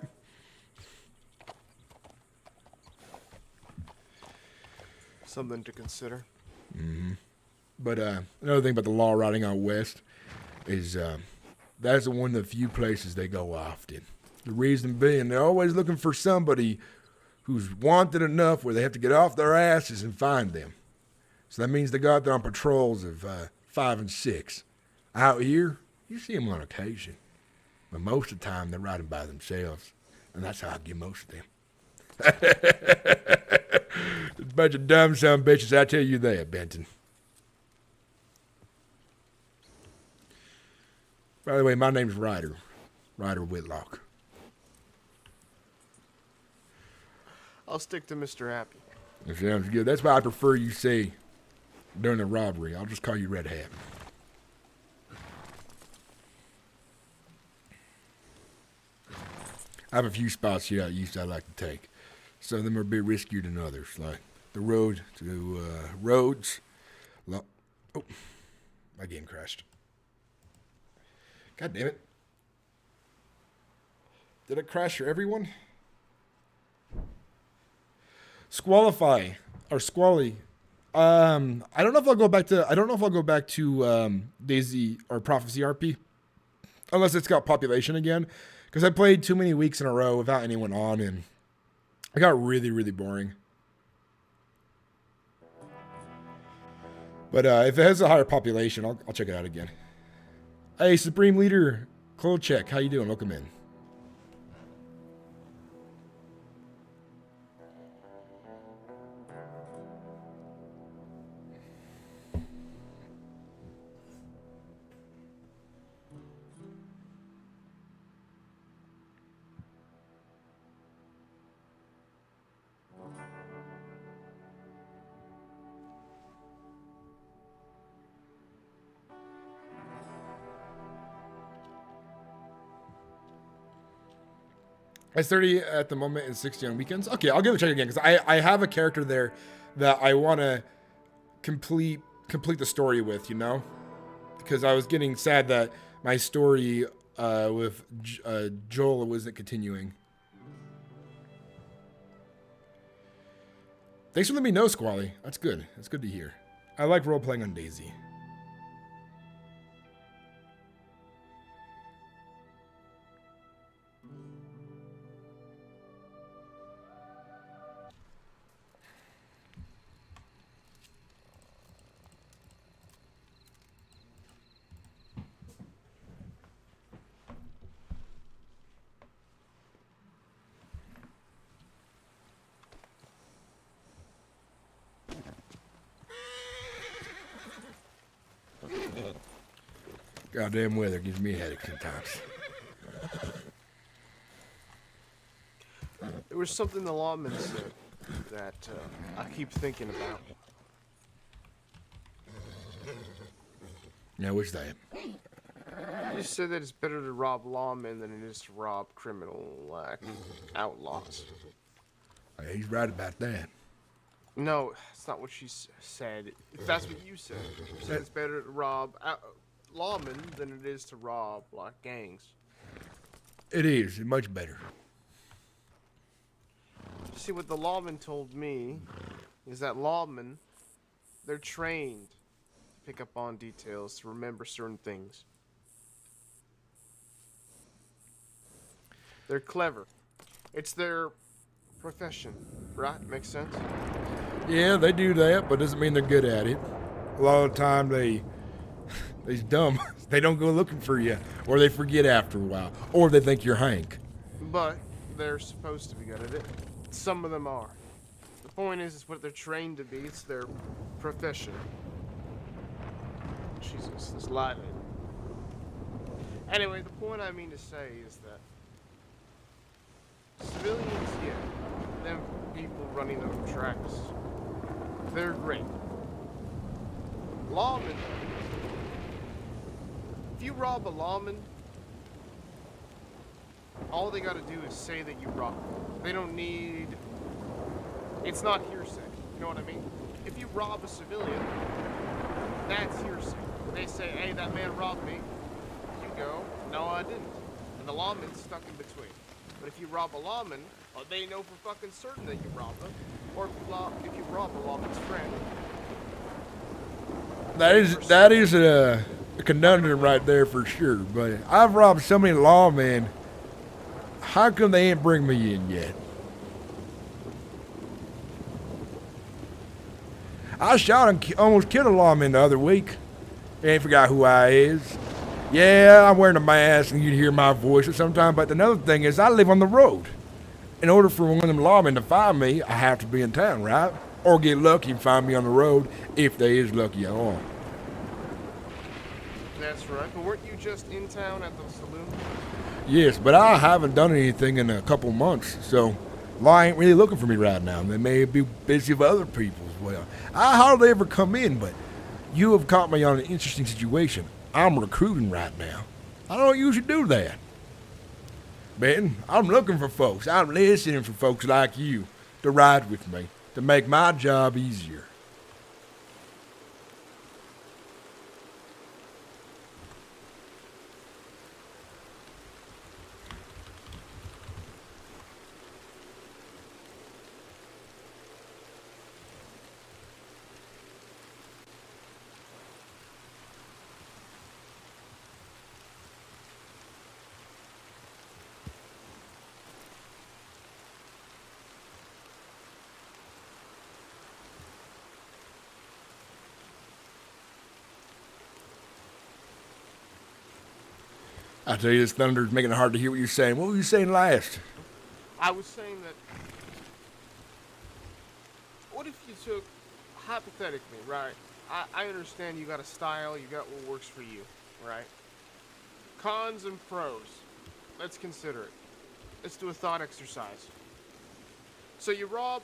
Something to consider. Mm-hmm. But another thing about the law riding out west, is that's one of the few places they go often. The reason being, they're always looking for somebody who's wanted enough where they have to get off their asses and find them. So that means they go out there on patrols of 5 and 6. Out here, you see them on occasion. But most of the time, they're riding by themselves. And that's how I get most of them. A bunch of dumb son of bitches, I tell you that, Benton. By the way, my name's Ryder Whitlock. I'll stick to Mr. Happy. That sounds good. That's why I prefer you say during the robbery. I'll just call you Red Hat. I have a few spots here I'd like to take. Some of them are a bit riskier than others, like the road to Rhodes. Oh, my game crashed. God damn it. Did it crash for everyone? Squalify or Squally. I don't know if I'll go back to Daisy or Prophecy RP unless it's got population again, because I played too many weeks in a row without anyone on and it got really, really boring. But if it has a higher population, I'll check it out again. Hey, Supreme Leader Kolchek, how you doing? Welcome in. It's 30 at the moment and 60 on weekends. Okay, I'll give it a check again because I have a character there that I want to complete the story with, you know? Because I was getting sad that my story with Joel wasn't continuing. Thanks for letting me know, Squally. That's good. That's good to hear. I like role-playing on Daisy. Goddamn weather gives me a headache sometimes. There was something the lawman said that I keep thinking about. Now, what's that? You said that it's better to rob lawmen than it is to rob outlaws. He's right about that. No, that's not what she said. That's what you said. You said it's better to rob lawmen than it is to rob like gangs. It is much better. See, what the lawman told me is that lawmen, they're trained to pick up on details, to remember certain things. They're clever. It's their profession, right? Makes sense? Yeah, they do that, but doesn't mean they're good at it. A lot of the time, they's dumb. They don't go looking for you, or they forget after a while, or they think you're Hank. But they're supposed to be good at it. Some of them are. The point is, it's what they're trained to be. It's their profession. Jesus, this lightning. Anyway, the point I mean to say is that civilians, yeah, them people running those tracks, they're great. Lawmen, if you rob a lawman, all they gotta do is say that you robbed them. They don't need... It's not hearsay, you know what I mean? If you rob a civilian, that's hearsay. They say, hey, that man robbed me. You go, no, I didn't. And the lawman's stuck in between. But if you rob a lawman, well, they know for fucking certain that you robbed them. Or if you rob a lawman's friend. That is a conundrum right there for sure. But I've robbed so many lawmen. How come they ain't bring me in yet? I shot and almost killed a lawman the other week. They ain't forgot who I is. Yeah, I'm wearing a mask and you can hear my voice sometimes, but another thing is I live on the road. In order for one of them lawmen to find me, I have to be in town, right? Or get lucky and find me on the road, if they is lucky at all. That's right. But weren't you just in town at the saloon? Yes, but I haven't done anything in a couple months, so law ain't really looking for me right now. They may be busy with other people as well. I hardly ever come in, but you have caught me on an interesting situation. I'm recruiting right now. I don't usually do that. Ben, I'm looking for folks. I'm listening for folks like you to ride with me, to make my job easier. I tell you, this thunder's making it hard to hear what you're saying. What were you saying last? I was saying that. What if you took, hypothetically, right? I understand you got a style, you got what works for you, right? Cons and pros. Let's consider it. Let's do a thought exercise. So you rob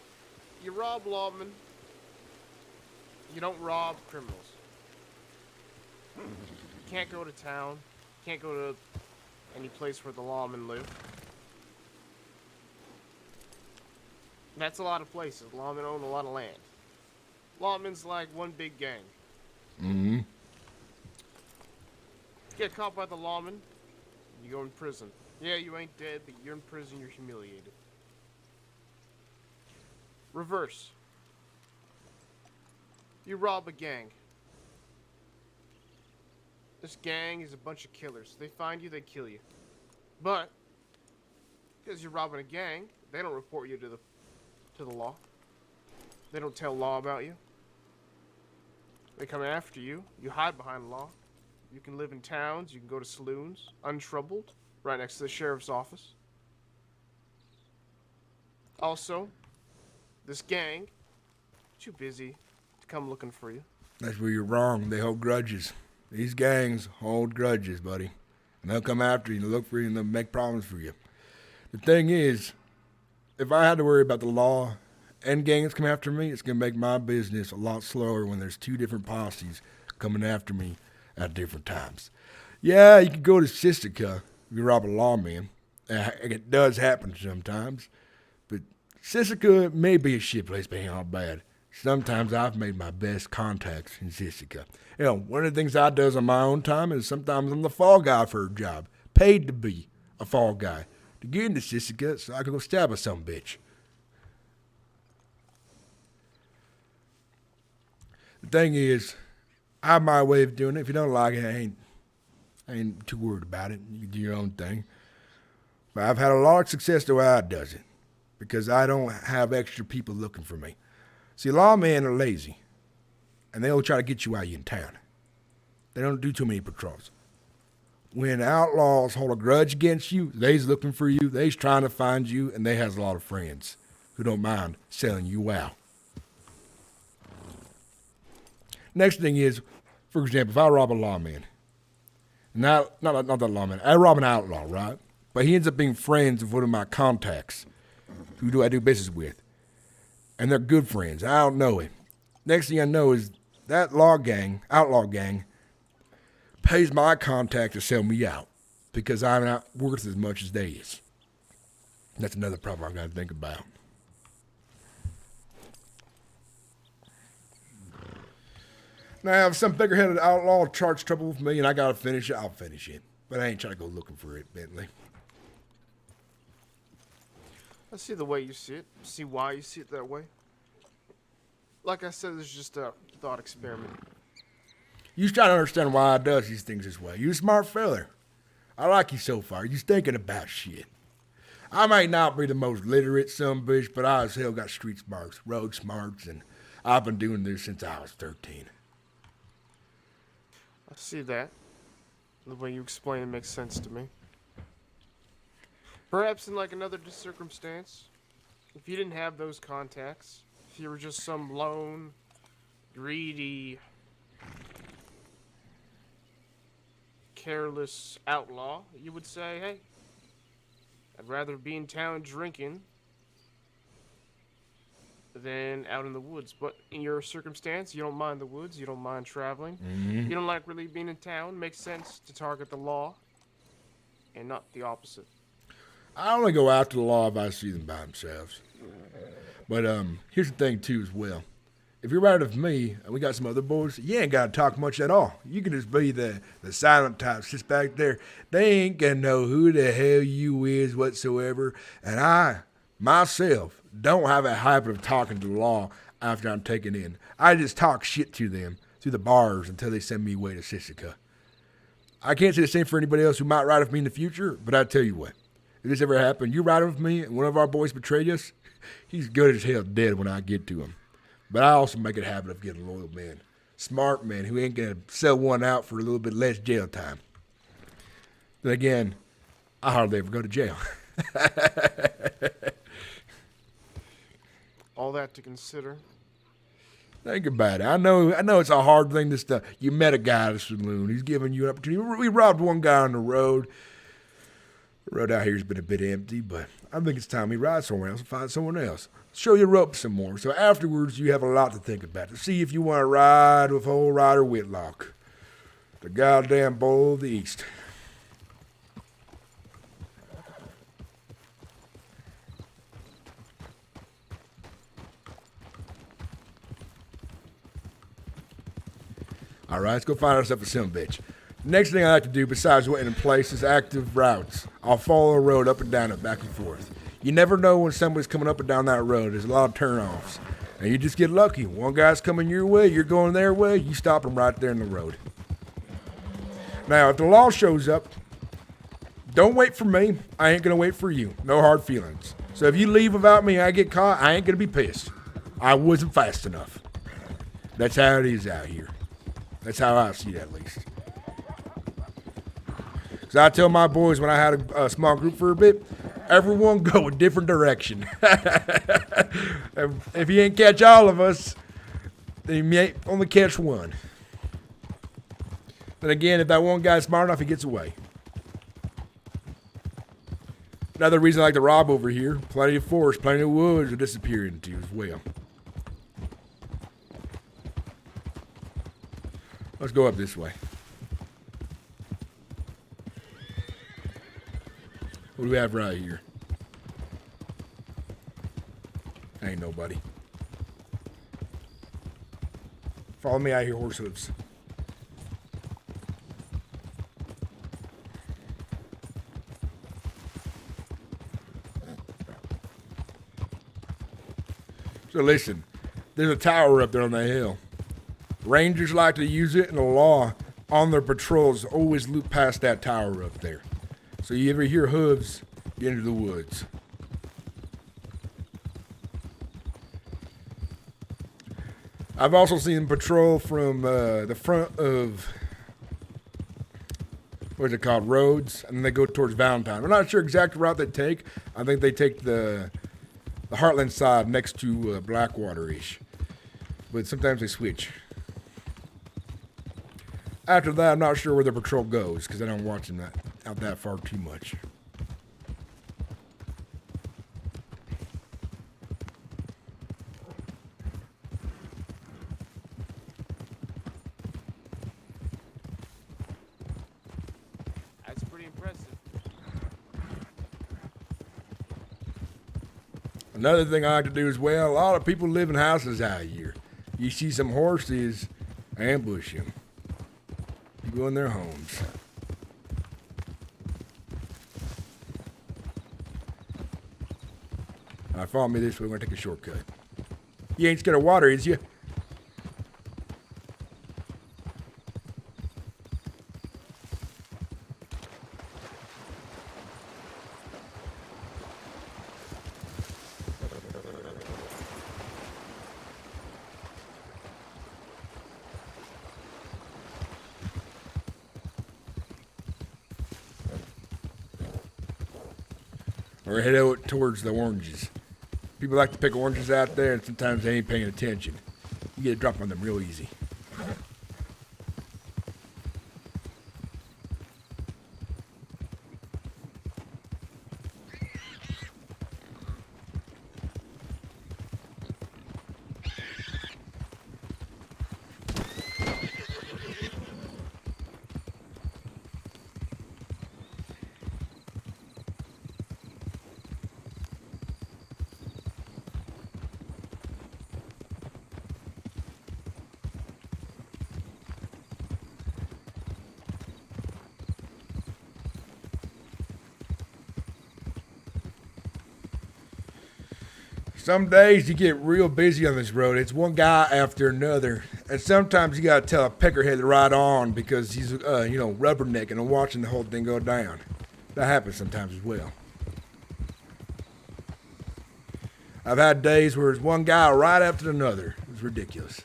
lawmen. You don't rob criminals. You can't go to town. Can't go to any place where the lawmen live. That's a lot of places. Lawmen own a lot of land. Lawmen's like one big gang. Mm-hmm. Get caught by the lawman, you go in prison. Yeah, you ain't dead, but you're in prison, you're humiliated. Reverse. You rob a gang. This gang is a bunch of killers. They find you, they kill you. But because you're robbing a gang, they don't report you to the law. They don't tell law about you. They come after you. You hide behind the law. You can live in towns. You can go to saloons, untroubled, right next to the sheriff's office. Also, this gang, too busy to come looking for you. That's where you're wrong. They hold grudges. These gangs hold grudges, buddy. And they'll come after you and look for you and they'll make problems for you. The thing is, if I had to worry about the law and gangs come after me, it's going to make my business a lot slower when there's two different posses coming after me at different times. Yeah, you can go to Sinnix if you rob a lawman. It does happen sometimes. But Sinnix may be a shit place, but ain't all bad. Sometimes I've made my best contacts in Sinnix. You know, one of the things I does on my own time is sometimes I'm the fall guy for a job. Paid to be a fall guy. To get into Sinnix so I can go stab a some bitch. The thing is, I have my way of doing it. If you don't like it, I ain't too worried about it. You can do your own thing. But I've had a lot of success the way I does it. Because I don't have extra people looking for me. See, lawmen are lazy. And they'll try to get you while you're in town. They don't do too many patrols. When outlaws hold a grudge against you, they's looking for you, they's trying to find you, and they has a lot of friends who don't mind selling you out. Next thing is, for example, if I rob a lawman, not that lawman, I rob an outlaw, right? But he ends up being friends with one of my contacts who I do business with. And they're good friends. I don't know him. Next thing I know is that outlaw gang, pays my contact to sell me out because I'm not worth as much as they is. That's another problem I've got to think about. Now, if some bigger-headed outlaw charts trouble with me and I got to finish it, I'll finish it. But I ain't trying to go looking for it, Bentley. I see the way you see it. See why you see it that way. Like I said, it's just a thought experiment. You trying to understand why I does these things this way. You a smart feller. I like you so far. You thinking about shit. I might not be the most literate sumbitch, but I as hell got street smarts, road smarts, and I've been doing this since I was 13. I see that. The way you explain it makes sense to me. Perhaps in like another circumstance, if you didn't have those contacts, if you were just some lone, greedy, careless outlaw, you would say, hey, I'd rather be in town drinking than out in the woods. But in your circumstance, you don't mind the woods, you don't mind traveling, you don't like really being in town. Makes sense to target the law and not the opposite. I only go after the law if I see them by themselves. But here's the thing, too, as well. If you're riding with me, and we got some other boys, you ain't got to talk much at all. You can just be the silent type, just back there. They ain't going to know who the hell you is whatsoever. And I, myself, don't have a habit of talking to the law after I'm taken in. I just talk shit to them through the bars until they send me away to Sissica. I can't say the same for anybody else who might ride with me in the future, but I tell you what. If this ever happened, you riding with me and one of our boys betrayed us, he's good as hell dead when I get to him. But I also make it a habit of getting loyal men. Smart men who ain't going to sell one out for a little bit less jail time. Then again, I hardly ever go to jail. All that to consider. Think about it. I know it's a hard thing to stuff. You met a guy at a saloon. He's giving you an opportunity. We robbed one guy on the road. The road out here has been a bit empty, but I think it's time we ride somewhere else and find someone else. Show your ropes some more. So afterwards, you have a lot to think about. To see if you want to ride with old Ryder Whitlock, the goddamn bull of the East. All right, let's go find ourselves a sumbitch. Next thing I like to do, besides waiting in place, is active routes. I'll follow a road up and down it, back and forth. You never know when somebody's coming up and down that road. There's a lot of turnoffs. And you just get lucky. One guy's coming your way, you're going their way, you stop him right there in the road. Now, if the law shows up, don't wait for me. I ain't going to wait for you. No hard feelings. So if you leave without me and I get caught, I ain't going to be pissed. I wasn't fast enough. That's how it is out here. That's how I see it, at least. Because I tell my boys when I had a small group for a bit, everyone go a different direction. If you ain't catch all of us, then you may only catch one. Then again, if that one guy's smart enough, he gets away. Another reason I like to rob over here, plenty of forest, plenty of woods to disappear into as well. Let's go up this way. What do we have right here? Ain't nobody. Follow me out here, horse hooves. So listen, there's a tower up there on the hill. Rangers like to use it, and the law on their patrols always loop past that tower up there. So you ever hear hooves, get into the woods. I've also seen them patrol from the front of, what is it called, roads, and then they go towards Valentine. I'm not sure exact route they take. I think they take the Heartland side next to Blackwater-ish. But sometimes they switch. After that, I'm not sure where the patrol goes, because I don't watch them out that far too much. That's pretty impressive. Another thing I like to do as well, a lot of people live in houses out here. You see some horses, ambush them. You go in their homes. All right, follow me this way. We're going to take a shortcut. You ain't scared of water, is you? or head out towards the oranges. People like to pick oranges out there, and sometimes they ain't paying attention. You get a drop on them real easy. Some days you get real busy on this road. It's one guy after another. And sometimes you gotta tell a peckerhead to ride on because he's, rubbernecking and watching the whole thing go down. That happens sometimes as well. I've had days where it's one guy right after another. It's ridiculous.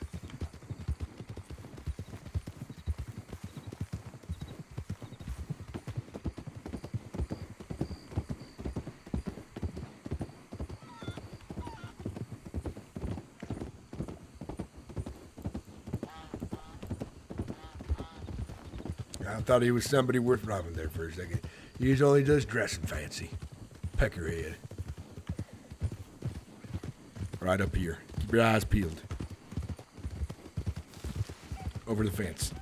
I thought he was somebody worth robbing there for a second. He's only just dressing fancy. Peckerhead. Right up here. Keep your eyes peeled. Over the fence.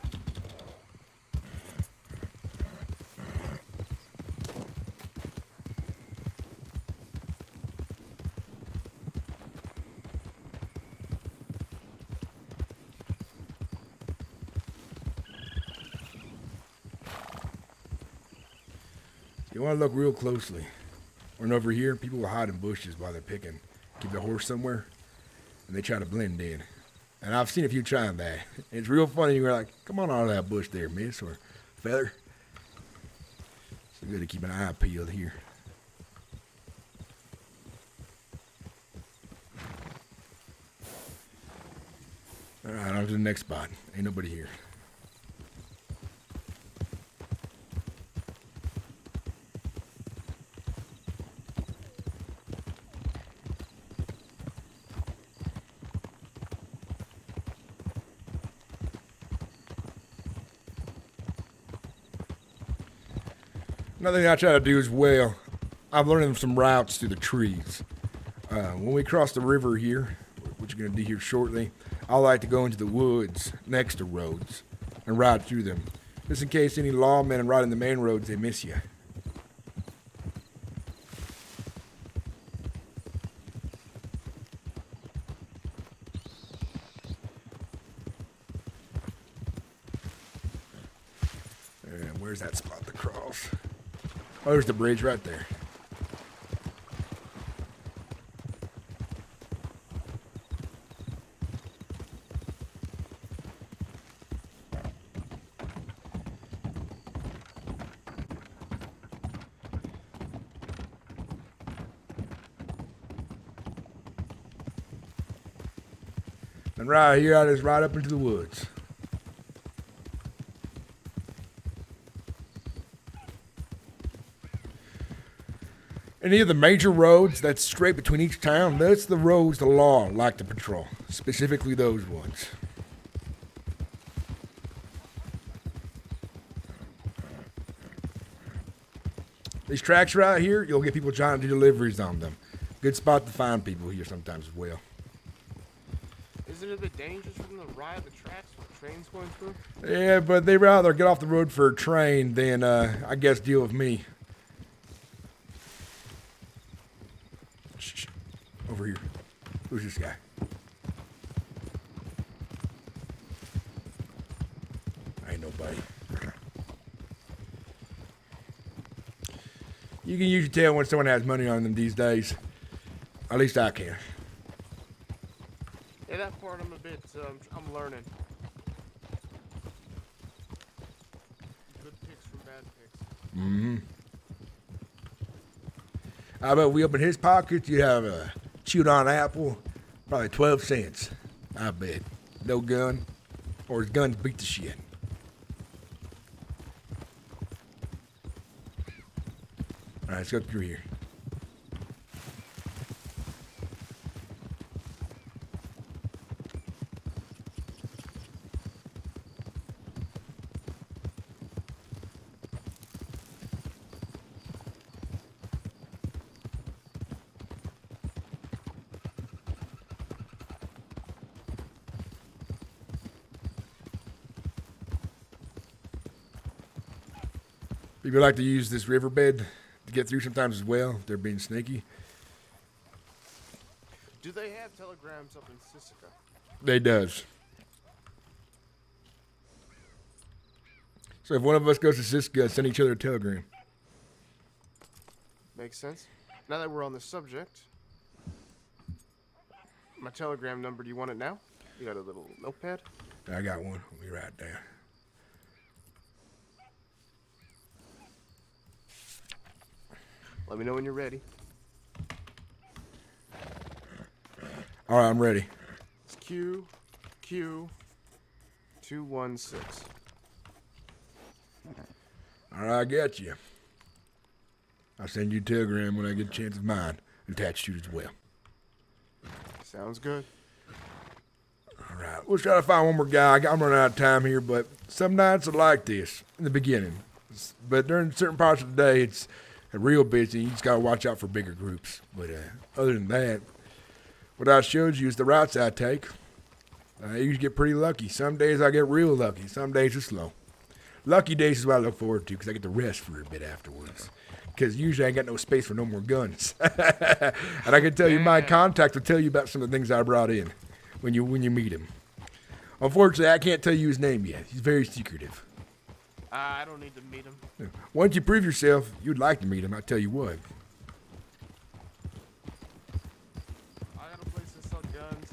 You want to look real closely. And over here, people will hide in bushes while they're picking. Keep the horse somewhere, and they try to blend in. And I've seen a few trying that. It's real funny. You're like, come on out of that bush there, miss, or feather. So good to keep an eye peeled here. All right, on to the next spot. Ain't nobody here. Another thing I try to do as well, I'm learning some routes through the trees. When we cross the river here, which you're going to do here shortly, I like to go into the woods next to roads and ride through them, just in case any lawmen are riding the main roads, they miss you. And where's that spot to cross? Oh, there's the bridge right there. And right here, I just ride up into the woods. Any of the major roads that's straight between each town, that's the roads the law like to patrol. Specifically those ones. These tracks right here, you'll get people trying to do deliveries on them. Good spot to find people here sometimes as well. Isn't it a bit dangerous for them to ride the tracks with trains going through? Yeah, but they'd rather get off the road for a train than, I guess, deal with me. Shh. Over here. Who's this guy? Ain't nobody. You can usually tell when someone has money on them these days. At least I can. Yeah, that part I'm a bit, I'm learning. Good picks from bad picks. Mm-hmm. How about we open his pockets? You have a chewed on apple, probably 12 cents. I bet. No gun, or his guns beat the shit. All right, let's go through here. People like to use this riverbed to get through sometimes as well. They're being sneaky. Do they have telegrams up in Sissica? They does. So if one of us goes to Siska, send each other a telegram. Makes sense. Now that we're on the subject, my telegram number, do you want it now? You got a little notepad? I got one. Let me write it down. Let me know when you're ready. All right, I'm ready. It's QQ216. All right, I got you. I'll send you a telegram when I get a chance of mine attached to it as well. Sounds good. All right, we'll try to find one more guy. I'm running out of time here, but some nights are like this in the beginning. But during certain parts of the day, it's real busy. You just got to watch out for bigger groups. But other than that, what I showed you is the routes I take. I usually get pretty lucky. Some days I get real lucky. Some days it's slow. Lucky days is what I look forward to because I get to rest for a bit afterwards. Because usually I ain't got no space for no more guns. And I can tell you, my contact will tell you about some of the things I brought in when you meet him. Unfortunately, I can't tell you his name yet. He's very secretive. I don't need to meet him. Once you prove yourself, you'd like to meet him. I tell you what. I got a place to sell guns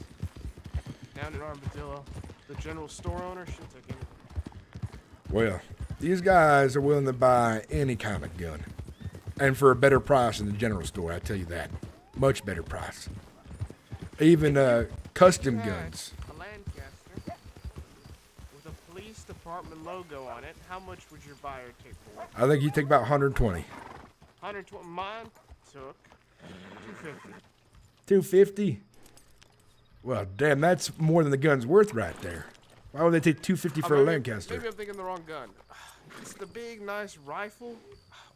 down in Armadillo. The general store owner, she'll take it. Well, these guys are willing to buy any kind of gun. And for a better price than the general store, I tell you that. Much better price. Even custom guns. A Lancaster with a police department logo on it. How much would your buyer take for it? I think he'd take about 120. 120. Mine took 250. 250? Well, damn, that's more than the gun's worth right there. Why would they take 250 for a Lancaster? Maybe I'm thinking the wrong gun. It's the big, nice rifle.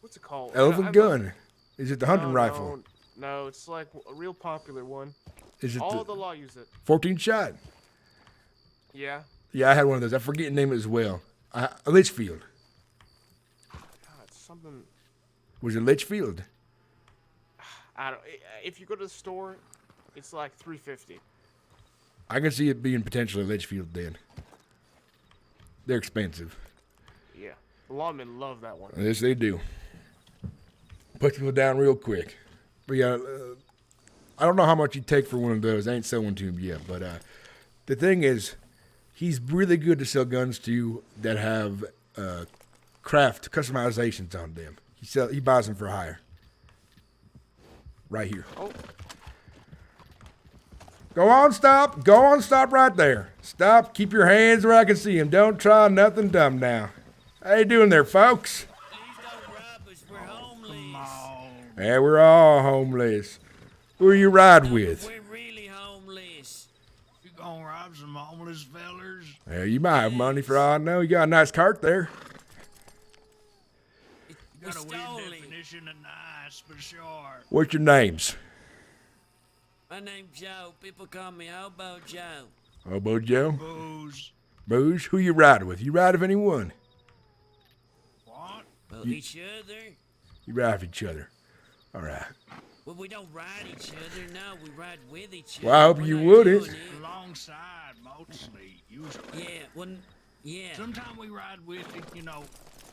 What's it called? Elephant gun. Is it the hunting rifle? No, it's like a real popular one. Is it All the the law use it. 14 shot? Yeah. Yeah, I had one of those. I forget the name as well. Litchfield. God, something. Was it Litchfield? I don't. If you go to the store, it's like $350. I can see it being potentially Litchfield then. They're expensive. Yeah. The lawmen love that one. Yes, they do. Puts people down real quick. But yeah, I don't know how much you take for one of those. I ain't selling to him yet. But the thing is, he's really good to sell guns to that have craft customizations on them. He buys them for hire. Right here. Oh. Go on, stop. Go on, stop right there. Stop. Keep your hands where I can see them. Don't try nothing dumb now. How you doing there, folks? Please don't rob us. We're homeless. Yeah, we're all homeless. Who you ride with? We're really homeless. You gonna rob some homeless fellers? Yeah, you might have money for all I know. You got a nice cart there. You We got a weird stole it. definition of nice, for sure. What's your names? My name's Joe. People call me Hobo Joe. Hobo Joe? Booze. Booze? Who you ride with? You ride with anyone? What? Well, each other? You ride with each other. All right. Well, we don't ride each other. No, we ride with each other. Well, I hope We're you not wouldn't. doing it. Alongside, mostly, usually. Yeah, yeah. Sometimes we ride with it, you know.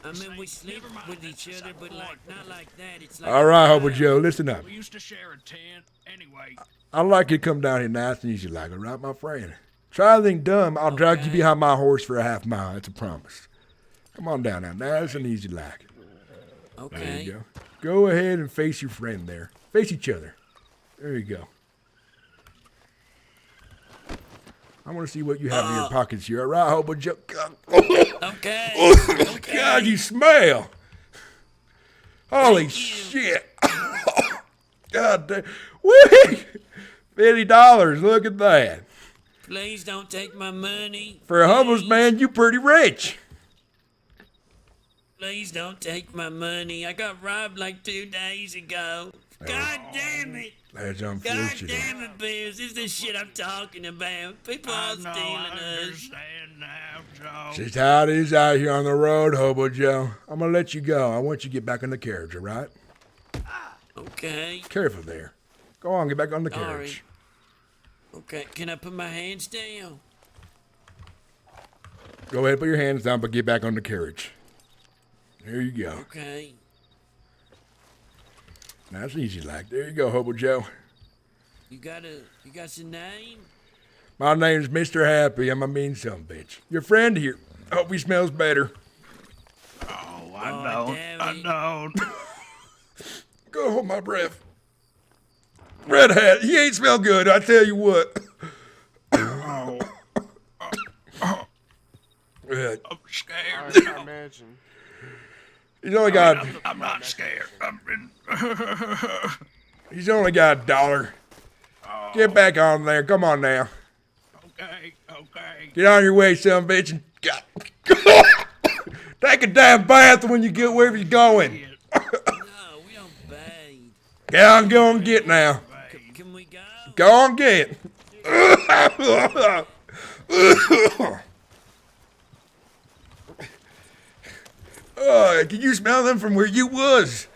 I mean, we sleep Never mind, with that's each other, beside but the like point. not like that. It's like All right, Hobo Joe, listen up. We used to share a tent. Anyway, I'd like you to come down here nice and easy like, all right, my friend? Try anything dumb, I'll drag you behind my horse for a half mile. That's a promise. Come on down now, nice and easy like. There Okay. you go. Go ahead and face your friend there. Face each other. There you go. I want to see what you have in your pockets here. All right, Hobo Joe. Okay. Oh, God, you smell. Holy shit. God damn. Whee! $50. Look at that. Please don't take my money. For a homeless man, you pretty rich. Please don't take my money. I got robbed like 2 days ago. God damn it! That's God unfortunate. damn it, Bears. This is the shit I'm talking about. People are stealing I us. understand now, Joe. It's just how it is out here on the road, Hobo Joe. I'm gonna let you go. I want you to get back in the carriage, all right? Okay. Careful there. Go on, get back on the Sorry. carriage. Okay, can I put my hands down? Go ahead, put your hands down, but get back on the carriage. There you go. Okay. That's easy like. There you go, Hobo Joe. You got your name? My name's Mr. Happy. I'm a mean son bitch. Your friend here. Hope he smells better. Oh, Oh, I don't. Go hold my breath. Red Hat, he ain't smell good, I tell you what. Oh, Yeah, I'm scared. I imagine. he's only got I'm not scared. he's only got $1. Get back on there. Come on now. Okay. Get on your way, son bitch. And take a damn bath when you get wherever you're going. No, we don't bathe. Yeah, I'm going to get now. Can we go? Go on get. Can you smell them from where you was?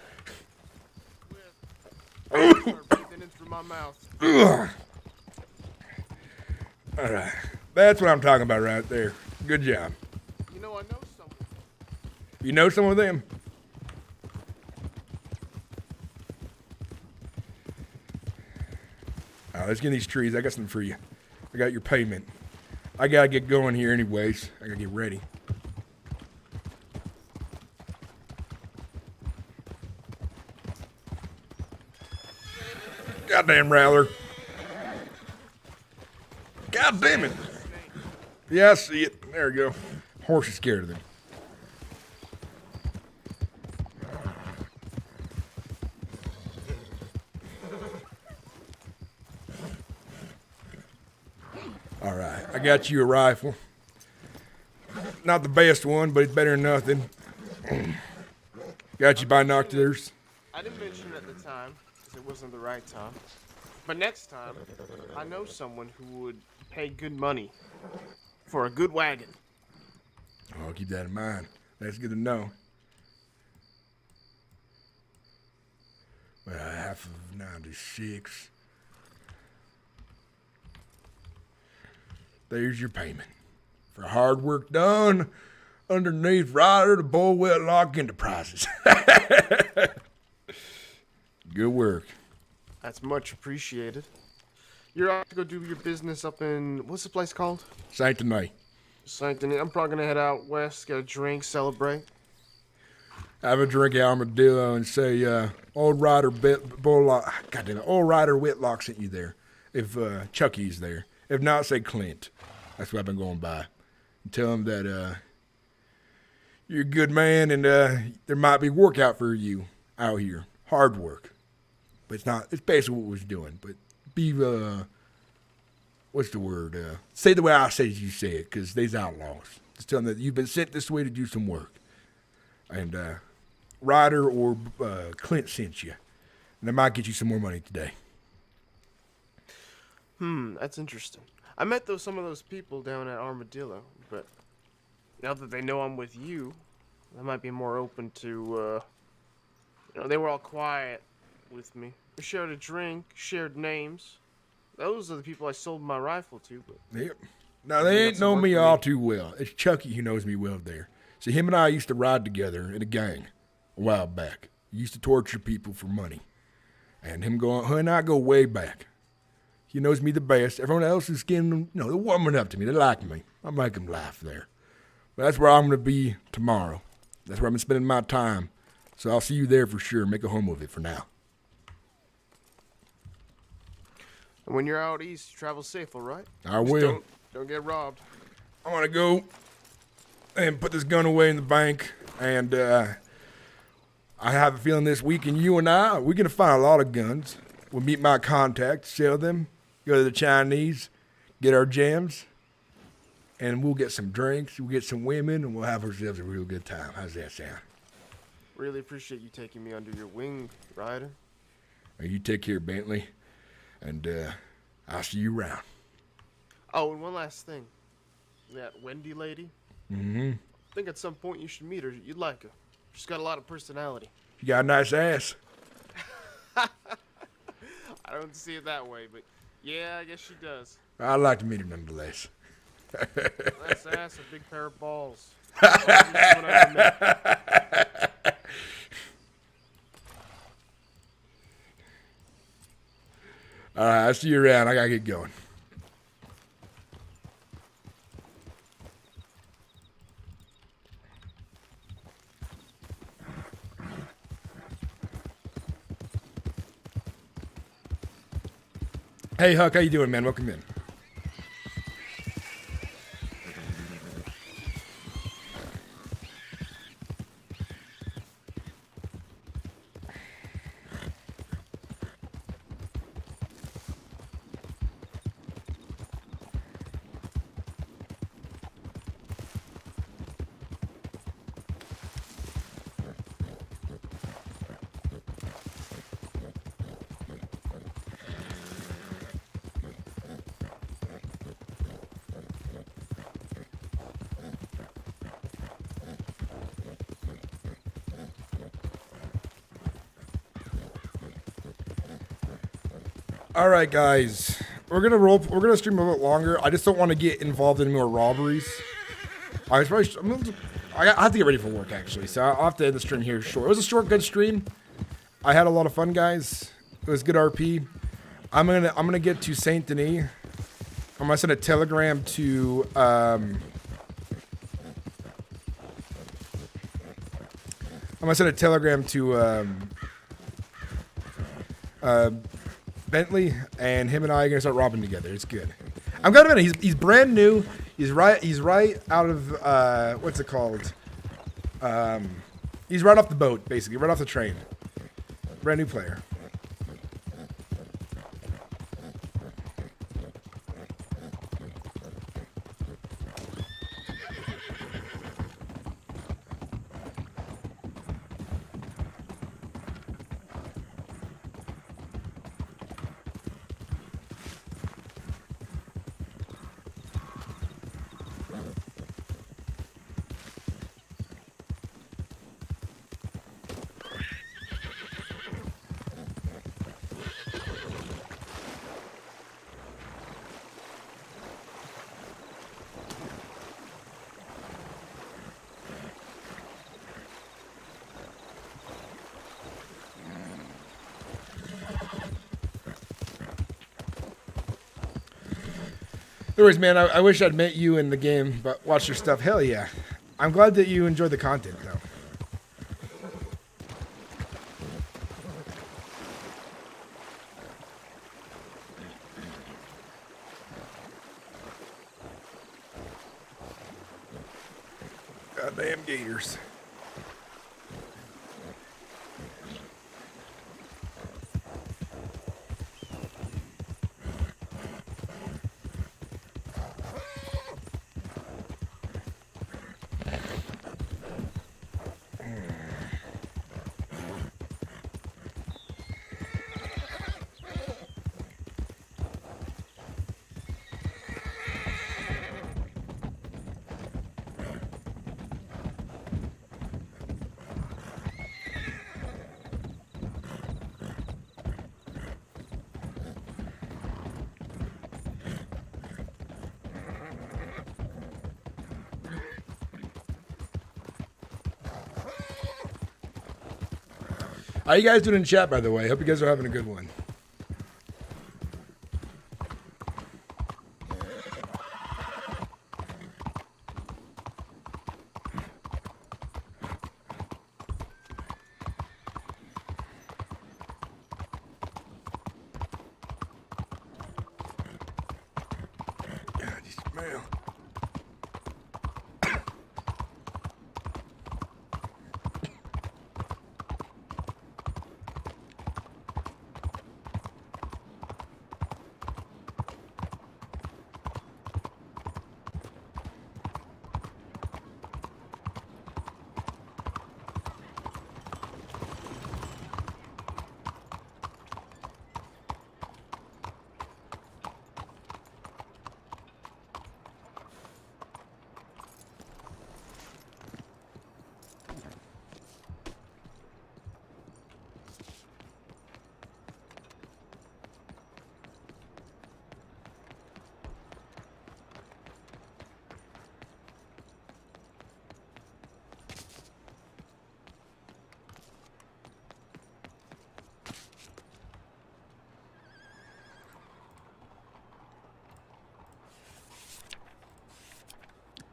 Start breathing in through my mouth. All right. That's what I'm talking about right there. Good job. You know, I know someone. You know some of them? All right, let's get in these trees. I got something for you. I got your payment. I got to get going here anyways. I got to get ready. Goddamn Rattler. God damn it. Yeah, I see it. There we go. Horse is scared of them. All right, I got you a rifle. Not the best one, but it's better than nothing. Got you binoculars. I didn't mention it at the time because it wasn't the right time. But next time, I know someone who would pay good money for a good wagon. I'll keep that in mind. That's good to know. Well, half of 96. There's your payment for hard work done underneath Ryder the Bull Whitlock Enterprises. Good work. That's much appreciated. You're out to go do your business up in, what's the place called? Saint Denis. Sanctony. I'm probably gonna head out west, get a drink, celebrate. Have a drink at Armadillo and say, old Ryder old Ryder Whitlock sent you there. If Chucky's there. If not, say Clint. That's what I've been going by. And tell him that you're a good man and there might be work out for you out here. Hard work. But it's not, it's basically what we're doing. But be, what's the word? Say the way I say you say it, because they's outlaws. Just tell them that you've been sent this way to do some work. And Ryder or Clint sent you. And they might get you some more money today. That's interesting. I met some of those people down at Armadillo, but now that they know I'm with you, they might be more open to, they were all quiet with me. We shared a drink, shared names. Those are the people I sold my rifle to, but... Yep. Now, they ain't known me all too well. It's Chucky who knows me well there. See, him and I used to ride together in a gang a while back. He used to torture people for money. And him and I go way back. He knows me the best. Everyone else is getting, they're warming up to me. They like me. I make them laugh there. But that's where I'm going to be tomorrow. That's where I've been spending my time. So I'll see you there for sure. Make a home of it for now. And when you're out east, travel safe, all right? I Just will. Don't get robbed. I'm going to go and put this gun away in the bank. And I have a feeling this weekend, you and I, we're going to find a lot of guns. We'll meet my contacts, sell them, go to the Chinese, get our gems, and we'll get some drinks, we'll get some women, and we'll have ourselves a real good time. How's that sound? Really appreciate you taking me under your wing, Ryder. You take care, Bentley, and I'll see you around. Oh, and one last thing. That Wendy lady. Mm-hmm. I think at some point you should meet her. You'd like her. She's got a lot of personality. You got a nice ass. I don't see it that way, but yeah, I guess she does. I'd like to meet her nonetheless. Nice ass, a big pair of balls. That's what I met. All right, I'll see you around. I gotta get going. Hey, Huck, how you doing, man? Welcome in. All right, guys, we're gonna stream a little bit longer. I just don't want to get involved in more robberies. I have to get ready for work actually, so I'll have to end the stream here short. It was a short, good stream. I had a lot of fun, guys. It was good RP. I'm gonna get to Saint Denis. I'm gonna send a telegram to Bentley, and him and I are gonna start robbing together. It's good. I'm glad about it. He's brand new. He's right out of what's it called? He's right off the boat, basically, right off the train. Brand new player. Anyways, man, I wish I'd met you in the game, but watch your stuff. Hell yeah. I'm glad that you enjoyed the content, though. Goddamn gators. How you guys doing in chat, by the way? Hope you guys are having a good one. God, you smell.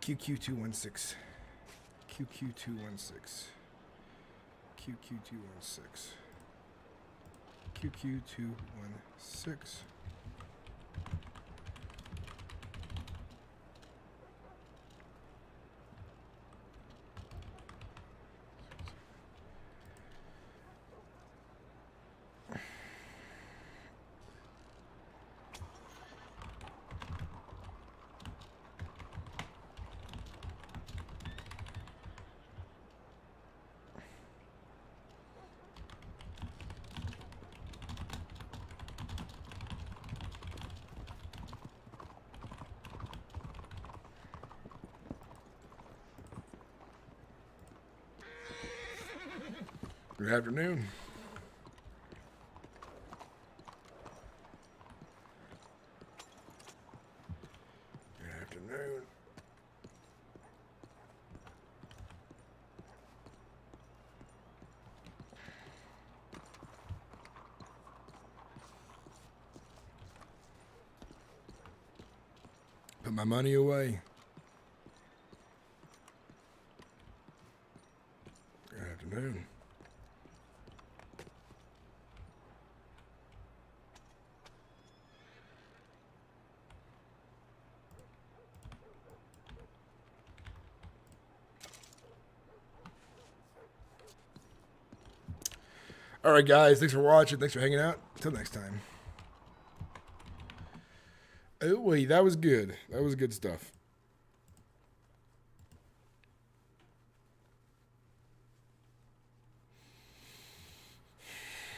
QQ216. QQ216. QQ216. QQ216. Good afternoon. Good afternoon. Put my money away. Good afternoon. All right, guys. Thanks for watching. Thanks for hanging out. Until next time. Oh, wait. That was good. That was good stuff.